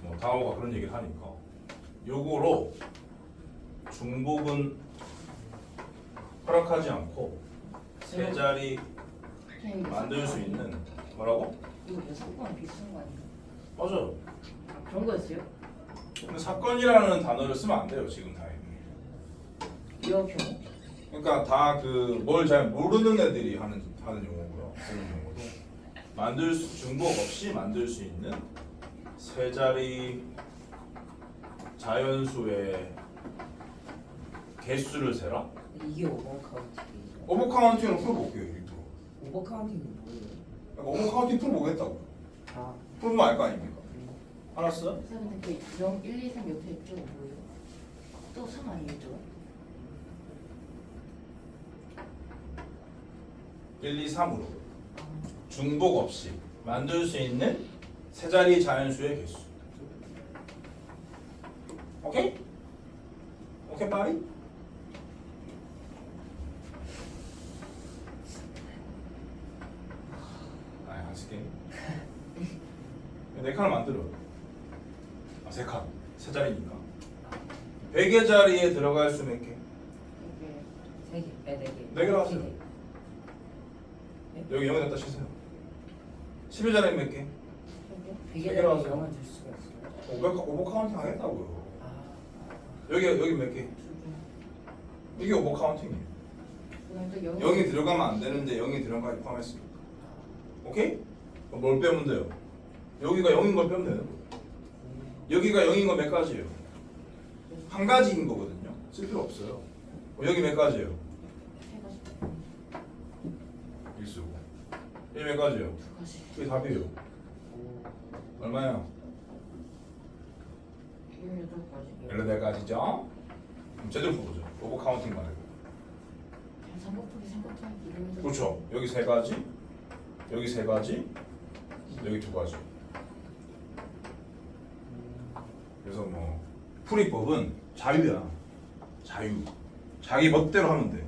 Speaker 1: 뭐 다오가 그런 얘기를 하니까 요거로 중복은 허락하지 않고 세 자리
Speaker 2: 선생님, 이거
Speaker 1: 만들 수 있는 뭐라고?
Speaker 2: 이거 왜 사건랑 비슷한 거 아니에요?
Speaker 1: 맞아요.
Speaker 2: 그런 거였어요?
Speaker 1: 근데 사건이라는 단어를 쓰면 안 돼요 지금 타임.
Speaker 2: 여 경우?
Speaker 1: 그러니까 다 그 뭘 잘 모르는 애들이 하는 용어고요. 쓰는 용어도 만들 수 중복 없이 만들 수 있는 세 자리 자연수의 개수를 세라.
Speaker 4: 이게 오버 카운팅이죠.
Speaker 1: 오버 카운팅을 풀어볼게요 일부러.
Speaker 4: 오버 카운팅이 뭐예요?
Speaker 1: 그러니까 오버 카운팅 풀어보겠다고.
Speaker 4: 아,
Speaker 1: 풀면 알 거 아닙니까? 알았어?
Speaker 2: 선생님 근데 그 0, 1, 2, 3 옆에 있죠? 뭐예요? 또 3 아니겠죠?
Speaker 1: 1, 2, 3으로 중복 없이 만들 수 있는 세 자리 자연수의 개수. 오케이? 오케이 빠리? 아이 안 쓸게. 네 칸을 만들어. 아, 세 칸. 세 자리니까. 100의 자리에 들어갈 수 몇 개?
Speaker 2: 이게
Speaker 4: 3개, 4개.
Speaker 1: 네 개로 하세요. 여기 0을 갖다 치세요. 10의 자리에 몇 개?
Speaker 4: 100개
Speaker 1: 100개로 하세요.
Speaker 4: 영을 줄 수가 있어요.
Speaker 1: 오버 카운팅 하겠다고요.
Speaker 4: 아,
Speaker 1: 여기 몇 개? 이게 오버 카운팅이에요.
Speaker 2: 그다음에 또
Speaker 1: 0이 들어가면 안 되는데 0이 들어가기 포함했습니다. 오케이? 그럼 뭘 빼면 돼요? 여기가 0인 걸 빼면 되는 거예요. 여기가 0인 거 몇 가지예요? 한 가지인 거거든요. 쓸 필요 없어요. 여기 몇 가지예요?
Speaker 2: 해가지고
Speaker 1: 일수고. 여기 몇 가지예요?
Speaker 2: 2가지.
Speaker 1: 그게 답이에요. 얼마야?
Speaker 2: 18가지.
Speaker 1: 18가지죠? 그럼 제대로 풀어보죠. 오버 카운팅 말고.
Speaker 2: 삼각형이 삼각형 이름이
Speaker 1: 그렇죠. 여기 3가지, 여기 3가지, 여기 2가지. 그래서 뭐 풀이법은 자유야. 자유. 자기 멋대로 하면 돼.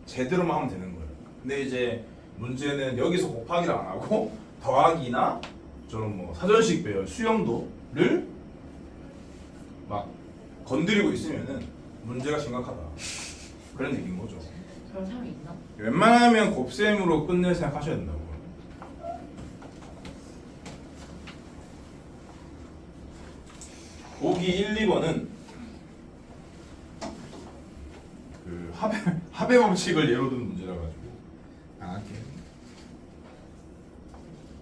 Speaker 1: 제대로만 하면 되는 거예요. 근데 이제 문제는 여기서 곱하기를 안 하고 더하기나 저런 뭐 사전식 배열, 수영도를 막 건드리고 있으면은 문제가 심각하다. 그런 얘기인 거죠.
Speaker 2: 그런 사람이 있나?
Speaker 1: 웬만하면 곱셈으로 끝낼 생각하셔야 된다고. 보기 1, 2번은 그 합의 법칙을 예로 든 문제라 가지고 안 할게요.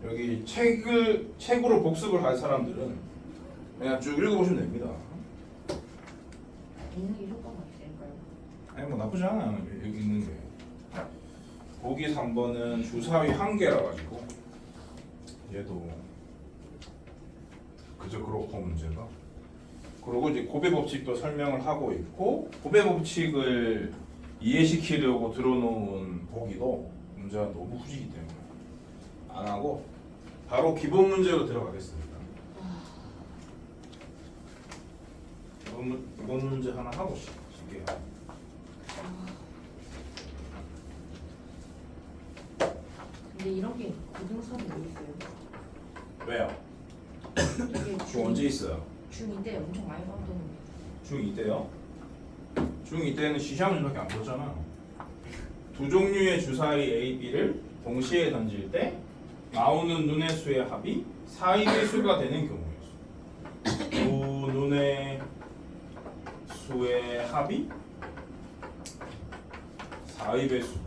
Speaker 1: 여기 책으로 복습을 할 사람들은 그냥 쭉 읽어보시면 됩니다.
Speaker 2: 있는 게 효과가 있을까요?
Speaker 1: 아니 뭐 나쁘지 않아요. 여기 있는 게. 보기 3번은 주사위 1개라 가지고 얘도 그저 그렇고 문제가. 그리고 이제 고배 법칙도 설명을 하고 있고 고배 법칙을 이해시키려고 들어놓은 보기도 문제가 너무 후지기 때문에 안 하고 바로 기본 문제로 들어가겠습니다. 이번 문제 하나 하고 싶게요.
Speaker 2: 근데 이런 게 고등수업이 왜 있어요?
Speaker 1: 왜요?
Speaker 2: 이게
Speaker 1: 중 언제 있어요?
Speaker 2: 중2때 엄청 많이 받았는데
Speaker 1: 중2 때요? 중2 때는 시시한문제밖에 안 풀었잖아. 두 종류의 주사위 A, B를 동시에 던질 때 나오는 눈의 수의 합이 4의 수가 되는 경우였어. 두 눈의 수의 합이 4의 수.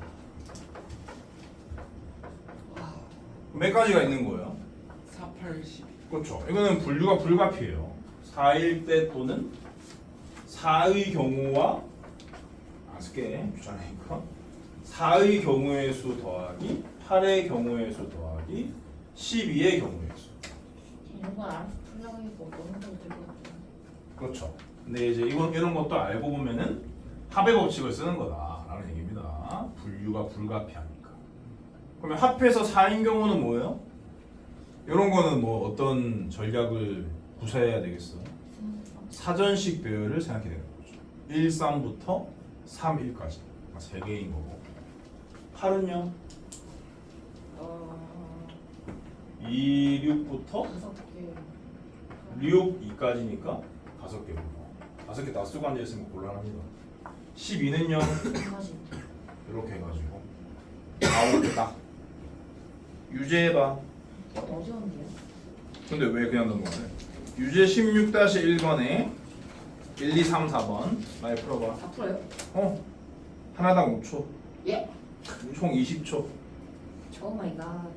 Speaker 1: 몇 가지가 있는 거예요?
Speaker 3: 4, 8, 10.
Speaker 1: 그렇죠. 이거는 분류가 불가피해요. 4일 때 또는 4의 경우와 안 쓸게 귀찮으니까 4의 경우의 수 더하기 8의 경우의 수 더하기 12의 경우의 수.
Speaker 2: 이런 건 알아서 풀려고 하고 너무 될것 같아요.
Speaker 1: 그렇죠. 근데 이제 이런 것도 알고 보면은 합의 법칙을 쓰는 거다라는 얘기입니다. 분류가 불가피하니까. 그러면 합해서 4인 경우는 뭐예요? 이런 거는 뭐 어떤 전략을 구사해야 되겠어? 사전식 배열을 생각해야 되는 거죠. 1, 3부터 3, 1까지 3개인 거고 8은요? 2, 6부터
Speaker 2: 5개
Speaker 1: 6, 2까지니까 5개고 5개 다 쓰고 앉아있으면 곤란합니다. 12는요?
Speaker 2: 하나씩
Speaker 1: 이렇게 해가지고 9개 딱 유제해봐.
Speaker 2: 어려운데요?
Speaker 1: 근데 왜 그냥 넣은 거네? 유제 16-1번에 1, 2, 3, 4번 많이 풀어봐.
Speaker 2: 다 풀어요?
Speaker 1: 하나당 5초
Speaker 2: 예?
Speaker 1: 총 20초.
Speaker 2: 오 마이 갓